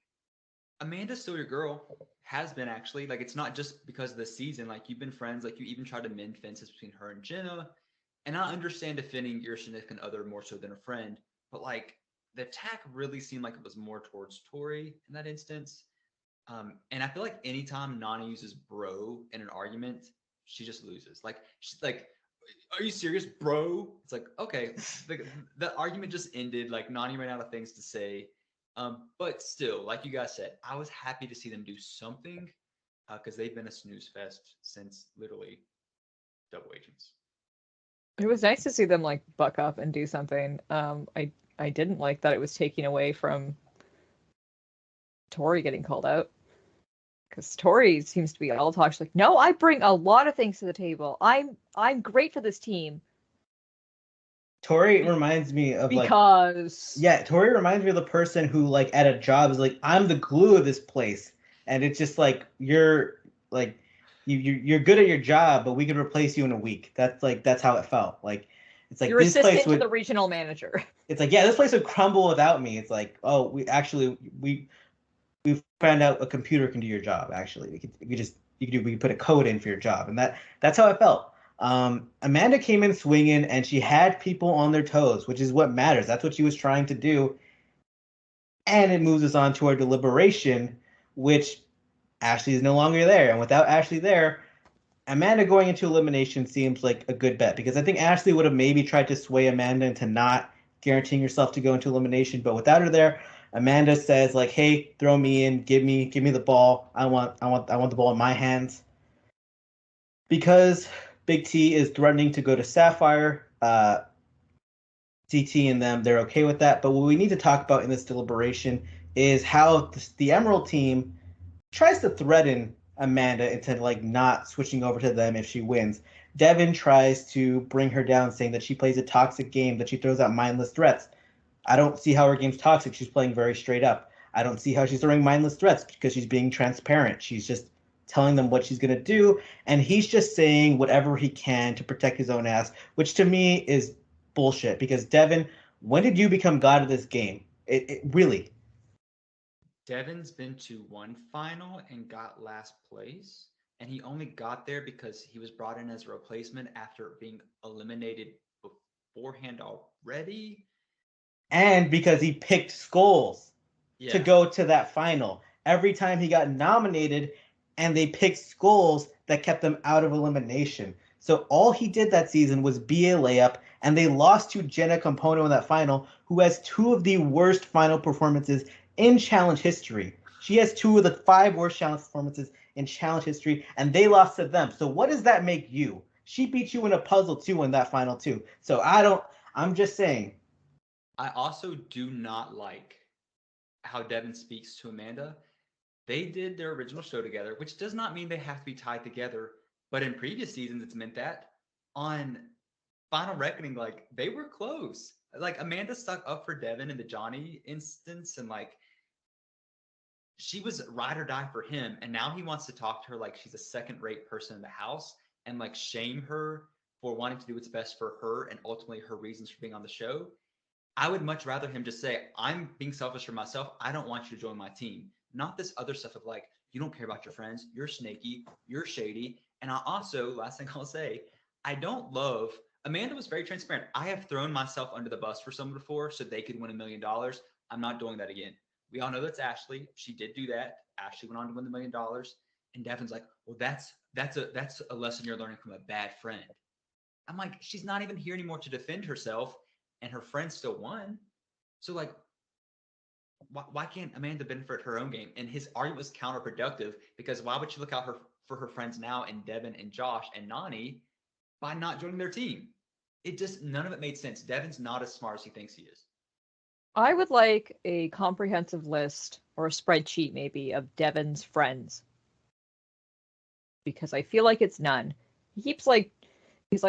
B: Amanda's still your girl. Has been, actually. Like, it's not just because of the season. Like, you've been friends. Like, you even tried to mend fences between her and Jenna. And I understand defending your significant other more so than a friend. But, like, the attack really seemed like it was more towards Tori in that instance. And I feel like anytime Nani uses bro in an argument, she just loses. Like, she's like, are you serious, bro? It's like, okay, the argument just ended. Like, Nani ran out of things to say. But still, like you guys said, I was happy to see them do something because they've been a snooze fest since literally Double Agents.
C: It was nice to see them like buck up and do something. I didn't like that it was taking away from Tori getting called out. Because Tori seems to be all talk. She's like, no, I bring a lot of things to the table. I'm great for this team.
A: Tori reminds me of
C: because
A: Tori reminds me of the person who like at a job is like, I'm the glue of this place, and it's just like you're like you're good at your job, but we could replace you in a week. That's how it felt. Like it's like
C: your
A: this
C: assistant
A: place would,
C: to the regional manager.
A: It's like, yeah, this place would crumble without me. It's like, oh, we found out a computer can do your job. Actually, we could put a code in for your job, and that's how it felt. Amanda came in swinging, and she had people on their toes, which is what matters. That's what she was trying to do, and it moves us on to our deliberation, which Ashley is no longer there, and without Ashley there, Amanda going into elimination seems like a good bet because I think Ashley would have maybe tried to sway Amanda into not guaranteeing herself to go into elimination, but without her there, Amanda says like, "Hey, throw me in, give me the ball. I want the ball in my hands." Because Big T is threatening to go to Sapphire, CT and them, they're okay with that. But what we need to talk about in this deliberation is how the Emerald team tries to threaten Amanda into like not switching over to them if she wins. Devin tries to bring her down, saying that she plays a toxic game, that she throws out mindless threats. I don't see how her game's toxic. She's playing very straight up. I don't see how she's throwing mindless threats because she's being transparent. She's just telling them what she's going to do, and he's just saying whatever he can to protect his own ass, which to me is bullshit because Devin, when did you become god of this game? It really.
B: Devin's been to one final and got last place, and he only got there because he was brought in as a replacement after being eliminated beforehand already.
A: And because he picked Skulls to
B: Yeah.
A: go to that final. Every time he got nominated, and they picked Skulls that kept them out of elimination. So all he did that season was be a layup, and they lost to Jenna Compono in that final, who has two of the worst final performances in challenge history. She has two of the 5 worst challenge performances in challenge history, and they lost to them. So what does that make you? She beat you in a puzzle too in that final too. So I'm just saying.
B: I also do not like how Devin speaks to Amanda. They did their original show together, which does not mean they have to be tied together. But in previous seasons, it's meant that. On Final Reckoning, like, they were close. Like, Amanda stuck up for Devin in the Johnny instance, and, like, she was ride or die for him. And now he wants to talk to her like she's a second-rate person in the house and, like, shame her for wanting to do what's best for her and ultimately her reasons for being on the show. I would much rather him just say, I'm being selfish for myself. I don't want you to join my team. Not this other stuff of like, you don't care about your friends. You're snaky. You're shady. And I also, last thing I'll say, I don't love Amanda was very transparent. I have thrown myself under the bus for someone before so they could win $1 million. I'm not doing that again. We all know that's Ashley. She did do that. Ashley went on to win the $1 million. And Devin's like, well, that's a lesson you're learning from a bad friend. I'm like, she's not even here anymore to defend herself, and her friend still won. So like, why can't Amanda benefit her own game? And his argument was counterproductive because why would she look out for her friends now and Devin and Josh and Nani by not joining their team? It just, none of it made sense. Devin's not as smart as he thinks he is.
C: I would like a comprehensive list or a spreadsheet maybe of Devin's friends. Because I feel like it's none. He's like,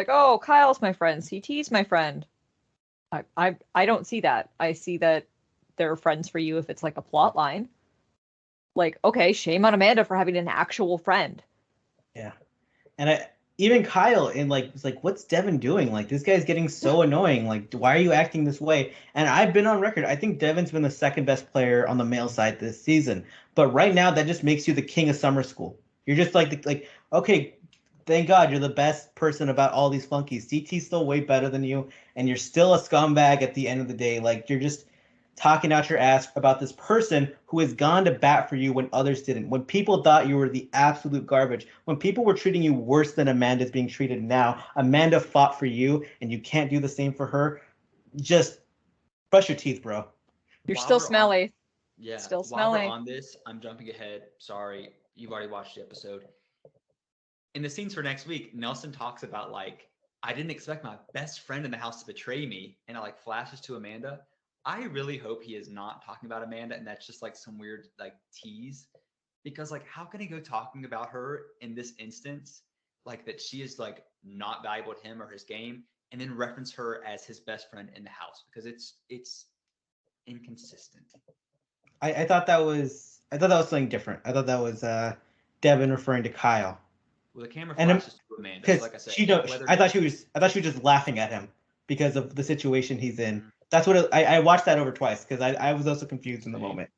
C: oh, Kyle's my friend, CT's my friend. I don't see that. I see that they're friends for you if it's like a plot line. Like, okay, shame on Amanda for having an actual friend.
A: Yeah. And even Kyle in like was like, what's Devin doing? Like, this guy's getting so annoying. Like, why are you acting this way? And I've been on record. I think Devin's been the second best player on the male side this season. But right now, that just makes you the king of summer school. You're just like okay, thank God you're the best person about all these flunkies. CT's still way better than you, and you're still a scumbag at the end of the day. Like, you're just talking out your ass about this person who has gone to bat for you when others didn't. When people thought you were the absolute garbage, when people were treating you worse than Amanda's being treated now, Amanda fought for you, and you can't do the same for her. Just brush your teeth, bro.
C: You're still smelly.
B: Yeah.
C: Still
B: While
C: smelly.
B: we're on this, I'm jumping ahead. Sorry, you've already watched the episode. In the scenes for next week, Nelson talks about like, I didn't expect my best friend in the house to betray me, and it like flashes to Amanda. I really hope he is not talking about Amanda and that's just like some weird like tease, because like how can he go talking about her in this instance, like that she is like not valuable to him or his game, and then reference her as his best friend in the house, because it's inconsistent.
A: I thought that was something different. I thought that was Devin referring to Kyle.
B: Well, the camera
A: And
B: flashes to Amanda. So like I said,
A: I thought she was just laughing at him because of the situation he's in. That's what I watched that over twice because I was also confused in the moment.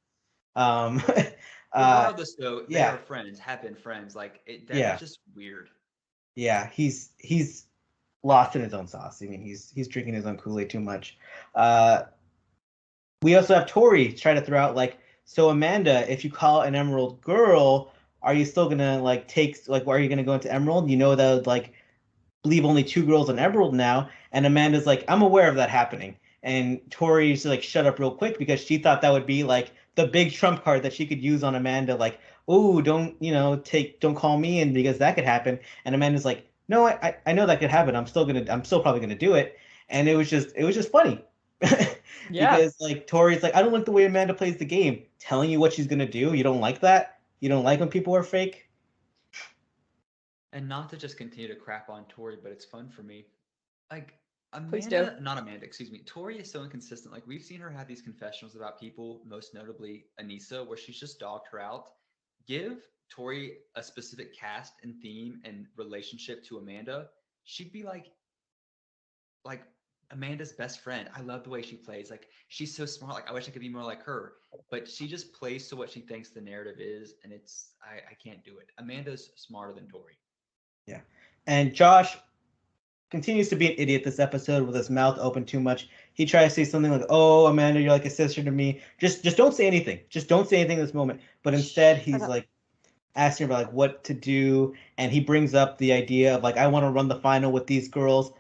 B: Regardless, though, they
A: yeah.
B: are friends, have been friends. Like
A: Yeah.
B: that's just weird.
A: Yeah, he's lost in his own sauce. I mean, he's drinking his own Kool-Aid too much. We also have Tori try to throw out like, so Amanda, if you call an Emerald girl, are you still gonna like take like, why are you gonna go into Emerald? You know that would like leave only 2 girls on Emerald now. And Amanda's like, I'm aware of that happening. And Tori's like, shut up real quick because she thought that would be like the big trump card that she could use on Amanda. Like, oh, don't call me in because that could happen. And Amanda's like, no, I know that could happen. I'm still probably gonna do it. And it was just funny.
C: Yeah.
A: Because like Tori's like, I don't like the way Amanda plays the game. Telling you what she's gonna do. You don't like that? You don't like when people are fake?
B: And not to just continue to crap on Tori, but it's fun for me. Like
C: Please do.
B: excuse me. Tori is so inconsistent. Like we've seen her have these confessionals about people, most notably Anissa, where she's just dogged her out. Give Tori a specific cast and theme and relationship to Amanda, she'd be like Amanda's best friend. I love the way she plays. Like she's so smart. Like I wish I could be more like her. But she just plays to what she thinks the narrative is, and I can't do it. Amanda's smarter than Tori.
A: Yeah. And Josh continues to be an idiot this episode with his mouth open too much. He tries to say something like, "Oh, Amanda, you're like a sister to me. Just don't say anything. Just don't say anything in this moment." But instead, he's like asking about like what to do, and he brings up the idea of like, I want to run the final with these girls,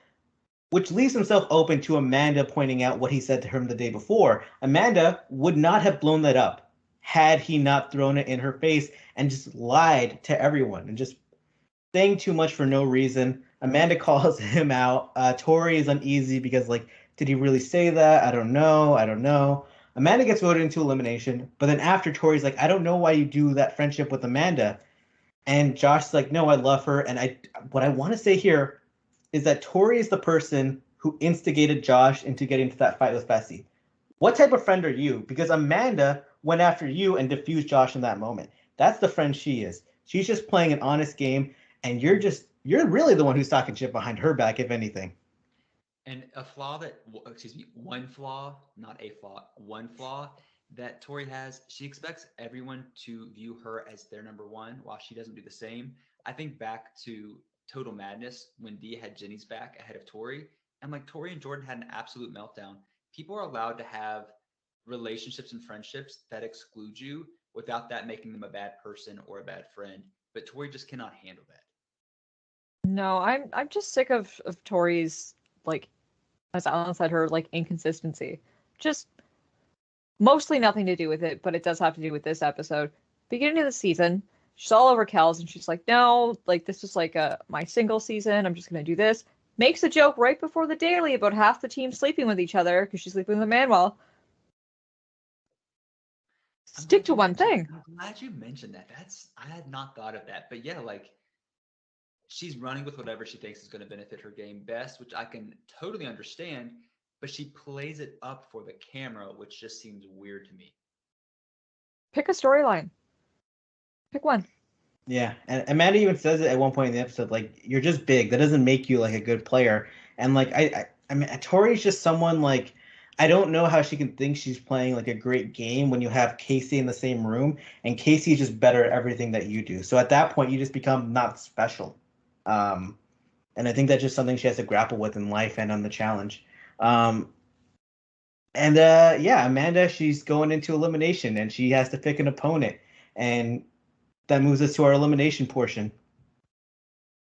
A: which leaves himself open to Amanda pointing out what he said to him the day before. Amanda would not have blown that up had he not thrown it in her face and just lied to everyone and just saying too much for no reason. Amanda calls him out. Tori is uneasy because, like, did he really say that? I don't know. Amanda gets voted into elimination, but then after Tori's like, I don't know why you do that friendship with Amanda. And Josh's like, no, I love her. And what I want to say here is that Tori is the person who instigated Josh into getting into that fight with Fessy. What type of friend are you? Because Amanda went after you and diffused Josh in that moment. That's the friend she is. She's just playing an honest game, and you're really the one who's talking shit behind her back, if anything.
B: And one flaw, not a flaw, one flaw that Tori has, she expects everyone to view her as their number one while she doesn't do the same. I think back to Total Madness when Dia had Jenny's back ahead of Tori. And like Tori and Jordan had an absolute meltdown. People are allowed to have relationships and friendships that exclude you without that making them a bad person or a bad friend. But Tori just cannot handle that.
C: No, I'm just sick of Tori's, like, as Allan said, her like inconsistency. Just mostly nothing to do with it, but it does have to do with this episode. Beginning of the season, she's all over Kel's and she's like, no, like this is like my single season. I'm just gonna do this. Makes a joke right before the daily about half the team sleeping with each other because she's sleeping with Emmanuel. Stick to one thing.
B: I'm glad you mentioned that. I had not thought of that. But yeah, like she's running with whatever she thinks is going to benefit her game best, which I can totally understand, but she plays it up for the camera, which just seems weird to me.
C: Pick a storyline. Pick one.
A: Yeah, and Amanda even says it at one point in the episode, like, you're just big. That doesn't make you like a good player. And like I mean, Tori's just someone like I don't know how she can think she's playing like a great game when you have Casey in the same room and Casey is just better at everything that you do. So at that point, you just become not special. And I think that's just something she has to grapple with in life and on the challenge. Yeah, Amanda, she's going into elimination and she has to pick an opponent. And that moves us to our elimination portion.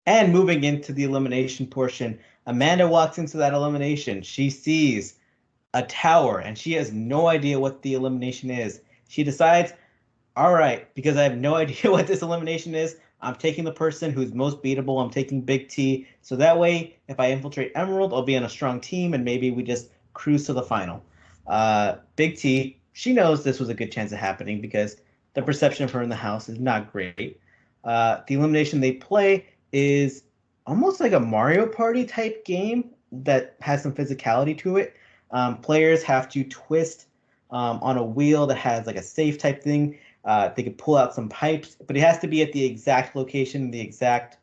A: And moving into the elimination portion, Amanda walks into that elimination. She sees a tower and she has no idea what the elimination is. She decides, all right, because I have no idea what this elimination is, I'm taking the person who's most beatable. I'm taking Big T. So that way, if I infiltrate Emerald, I'll be on a strong team and maybe we just cruise to the final. Big T, she knows this was a good chance of happening because the perception of her in the house is not great. The elimination they play is almost like a Mario Party type game that has some physicality to it. Players have to twist on a wheel that has like a safe type thing. They could pull out some pipes, but it has to be at the exact location, the exact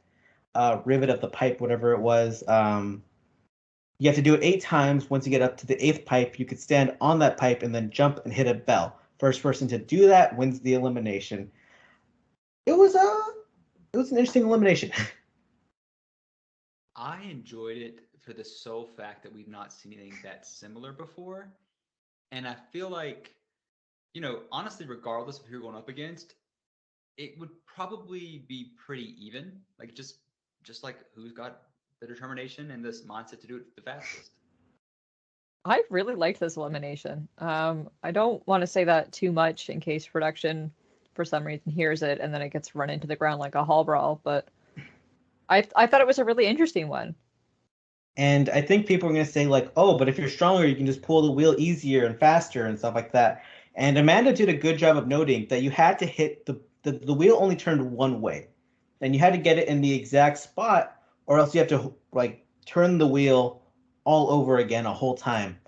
A: rivet of the pipe, whatever it was. You have to do it 8 times. Once you get up to the 8th pipe, you could stand on that pipe and then jump and hit a bell. First person to do that wins the elimination. It was an interesting elimination.
B: I enjoyed it for the sole fact that we've not seen anything that similar before. And I feel like, you know, honestly, regardless of who you're going up against, it would probably be pretty even. Like just like who's got the determination and this mindset to do it the fastest.
C: I really liked this elimination. I don't want to say that too much in case production for some reason hears it and then it gets run into the ground like a hall brawl, but I thought it was a really interesting one.
A: And I think people are going to say like, oh, but if you're stronger, you can just pull the wheel easier and faster and stuff like that. And Amanda did a good job of noting that you had to hit the wheel only turned one way. And you had to get it in the exact spot or else you have to like turn the wheel all over again a whole time.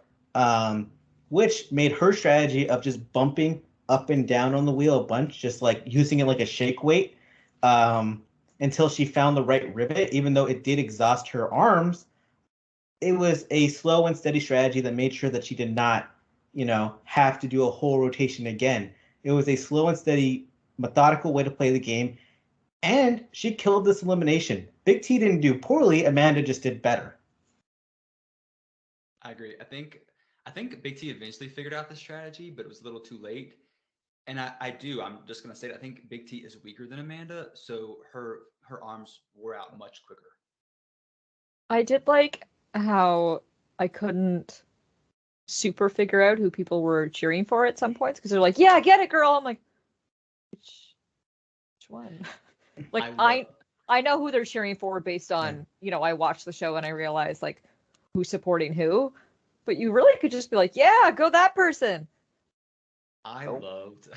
A: Which made her strategy of just bumping up and down on the wheel a bunch, just like using it like a shake weight until she found the right rivet, even though it did exhaust her arms. It was a slow and steady strategy that made sure that she did not, have to do a whole rotation again. It was a slow and steady, methodical way to play the game. And she killed this elimination. Big T didn't do poorly. Amanda just did better.
B: I agree. I think Big T eventually figured out the strategy, but it was a little too late. And I'm just going to say that I think Big T is weaker than Amanda, so her arms wore out much quicker.
C: I did like how I couldn't super figure out who people were cheering for at some points because they're like, yeah, get it, girl. I'm like, which one? Like, I know who they're cheering for based on, I watched the show and I realized like who's supporting who, but you really could just be like, yeah, go that person.
B: I loved.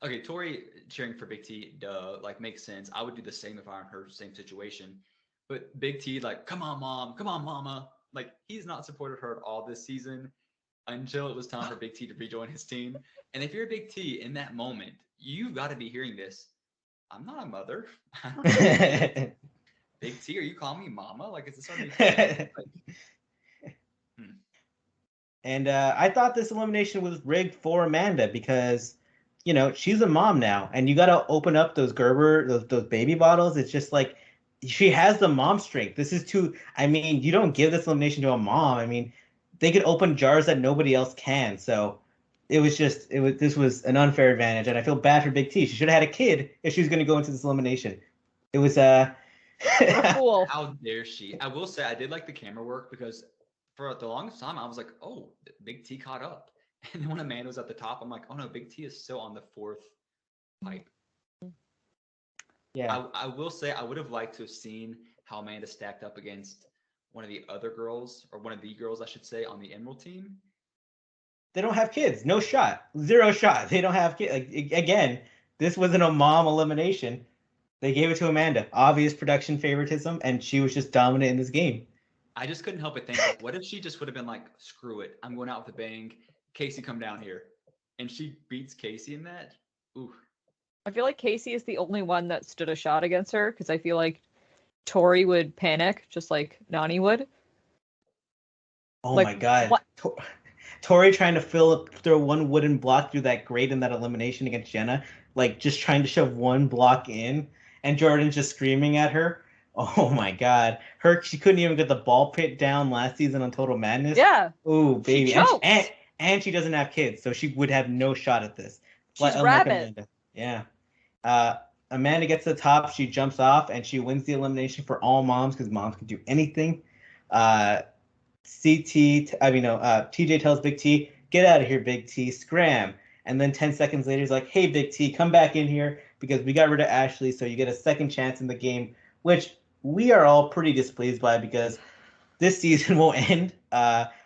B: Okay, Tori cheering for Big T, duh, like makes sense. I would do the same if I were in her same situation. But Big T, like, come on, mom, come on, mama. Like, he's not supported her at all this season until it was time for Big T to rejoin his team. And if you're Big T in that moment, you've got to be hearing this. I'm not a mother. Big T, are you calling me mama? Like, is this already?
A: And I thought this elimination was rigged for Amanda because, she's a mom now, and you got to open up those Gerber, those baby bottles. It's just like, she has the mom strength. This is too. I mean, you don't give this elimination to a mom. I mean, they could open jars that nobody else can. So it was just it was this was an unfair advantage, and I feel bad for Big T. She should have had a kid if she was going to go into this elimination. It was
C: What a fool.
B: How dare she? I will say I did like the camera work because for the longest time I was like, oh, Big T caught up. And then when Amanda was at the top, I'm like, oh no, Big T is still on the fourth pipe.
A: Yeah.
B: I will say I would have liked to have seen how Amanda stacked up against one of the other girls, or one of the girls, I should say, on the Emerald team.
A: They don't have kids. No shot. Zero shot. They don't have kids. Like, again, this wasn't a mom elimination. They gave it to Amanda. Obvious production favoritism, and she was just dominant in this game.
B: I just couldn't help but think, like, what if she just would have been like, screw it, I'm going out with a bang. Casey, come down here. And she beats Casey in that? Ooh.
C: I feel like Casey is the only one that stood a shot against her, because I feel like Tori would panic, just like Nani would.
A: Oh
C: Like,
A: my god.
C: what-
A: Tori trying to throw one wooden block through that grate in that elimination against Jenna, like just trying to shove one block in, and Jordan's just screaming at her. Oh my god. She couldn't even get the ball pit down last season on Total Madness.
C: Yeah.
A: Ooh, baby.
C: She choked.
A: And she doesn't have kids, so she would have no shot at this.
C: She's
A: Unlike
C: rabid.
A: Amanda. Yeah. Amanda gets to the top, she jumps off, and she wins the elimination for all moms, because moms can do anything. TJ tells Big T, get out of here, Big T, scram. And then 10 seconds later, he's like, hey, Big T, come back in here, because we got rid of Ashley, so you get a second chance in the game, which we are all pretty displeased by, because this season will end.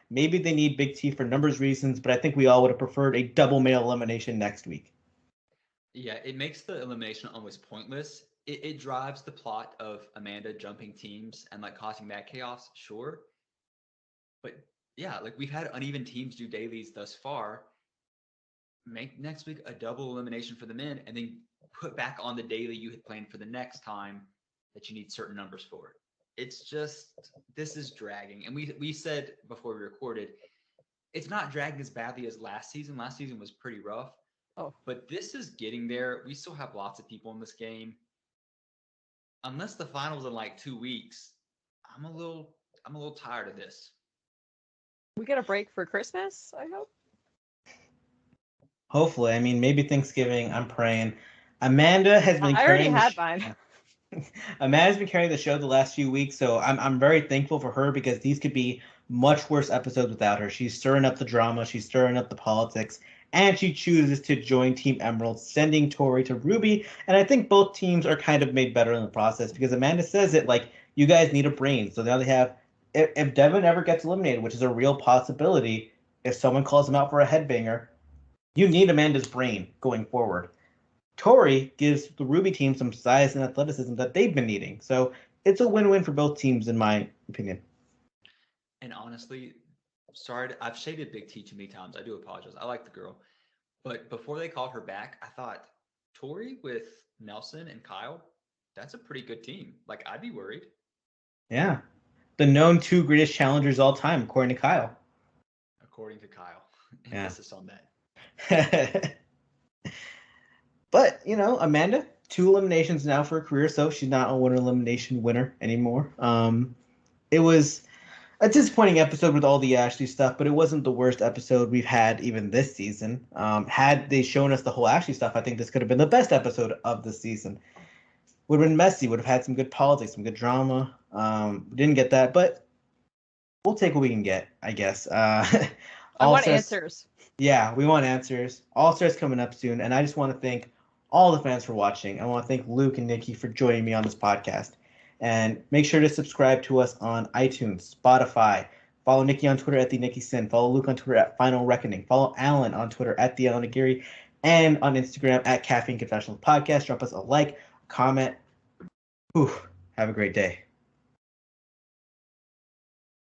A: Maybe they need Big T for numbers reasons, but I think we all would have preferred a double male elimination next week.
B: Yeah, it makes the elimination almost pointless. It drives the plot of Amanda jumping teams and like causing that chaos, sure. But yeah, like we've had uneven teams do dailies thus far. Make next week a double elimination for the men, and then put back on the daily you had planned for the next time that you need certain numbers for. It's just, this is dragging. And we said before we recorded, it's not dragging as badly as last season. Last season was pretty rough.
C: Oh.
B: But this is getting there. We still have lots of people in this game. Unless the finals in like 2 weeks, I'm a little tired of this.
C: We get a break for Christmas, I hope.
A: Hopefully. I mean, maybe Thanksgiving. I'm praying. Amanda has been
C: I already
A: carrying
C: had mine.
A: Amanda's been carrying the show the last few weeks, so I'm very thankful for her, because these could be much worse episodes without her. She's stirring up the drama, she's stirring up the politics, and she chooses to join Team Emerald, sending Tori to Ruby. And I think both teams are kind of made better in the process, because Amanda says it like, you guys need a brain. So now they have, if Devin ever gets eliminated, which is a real possibility, if someone calls him out for a headbanger, you need Amanda's brain going forward. Tori gives the Ruby team some size and athleticism that they've been needing. So it's a win-win for both teams, in my opinion.
B: And honestly, sorry, I've shaded Big T too many times. I do apologize. I like the girl. But before they called her back, I thought Tori with Nelson and Kyle, that's a pretty good team. Like, I'd be worried.
A: Yeah. The known 2 greatest challengers all time, according to Kyle.
B: According to Kyle.
A: Yeah.
B: Emphasis on that.
A: But, Amanda, 2 eliminations now for her career, so she's not a one elimination winner anymore. It was a disappointing episode with all the Ashley stuff, but it wasn't the worst episode we've had even this season. Had they shown us the whole Ashley stuff, I think this could have been the best episode of the season. Would have been messy, would have had some good politics, some good drama. Didn't get that, but we'll take what we can get, I guess.
C: I want answers.
A: Yeah, we want answers. All-Stars coming up soon, and I just want to thank all the fans for watching. I want to thank Luke and Nikki for joining me on this podcast. And make sure to subscribe to us on iTunes, Spotify. Follow Nikki on Twitter at the Nikki Sin. Follow Luke on Twitter at Final Reckoning. Follow Allan on Twitter at the Allan Aguirre, and on Instagram at Caffeine Confessionals Podcast. Drop us a like, comment. Have a great day.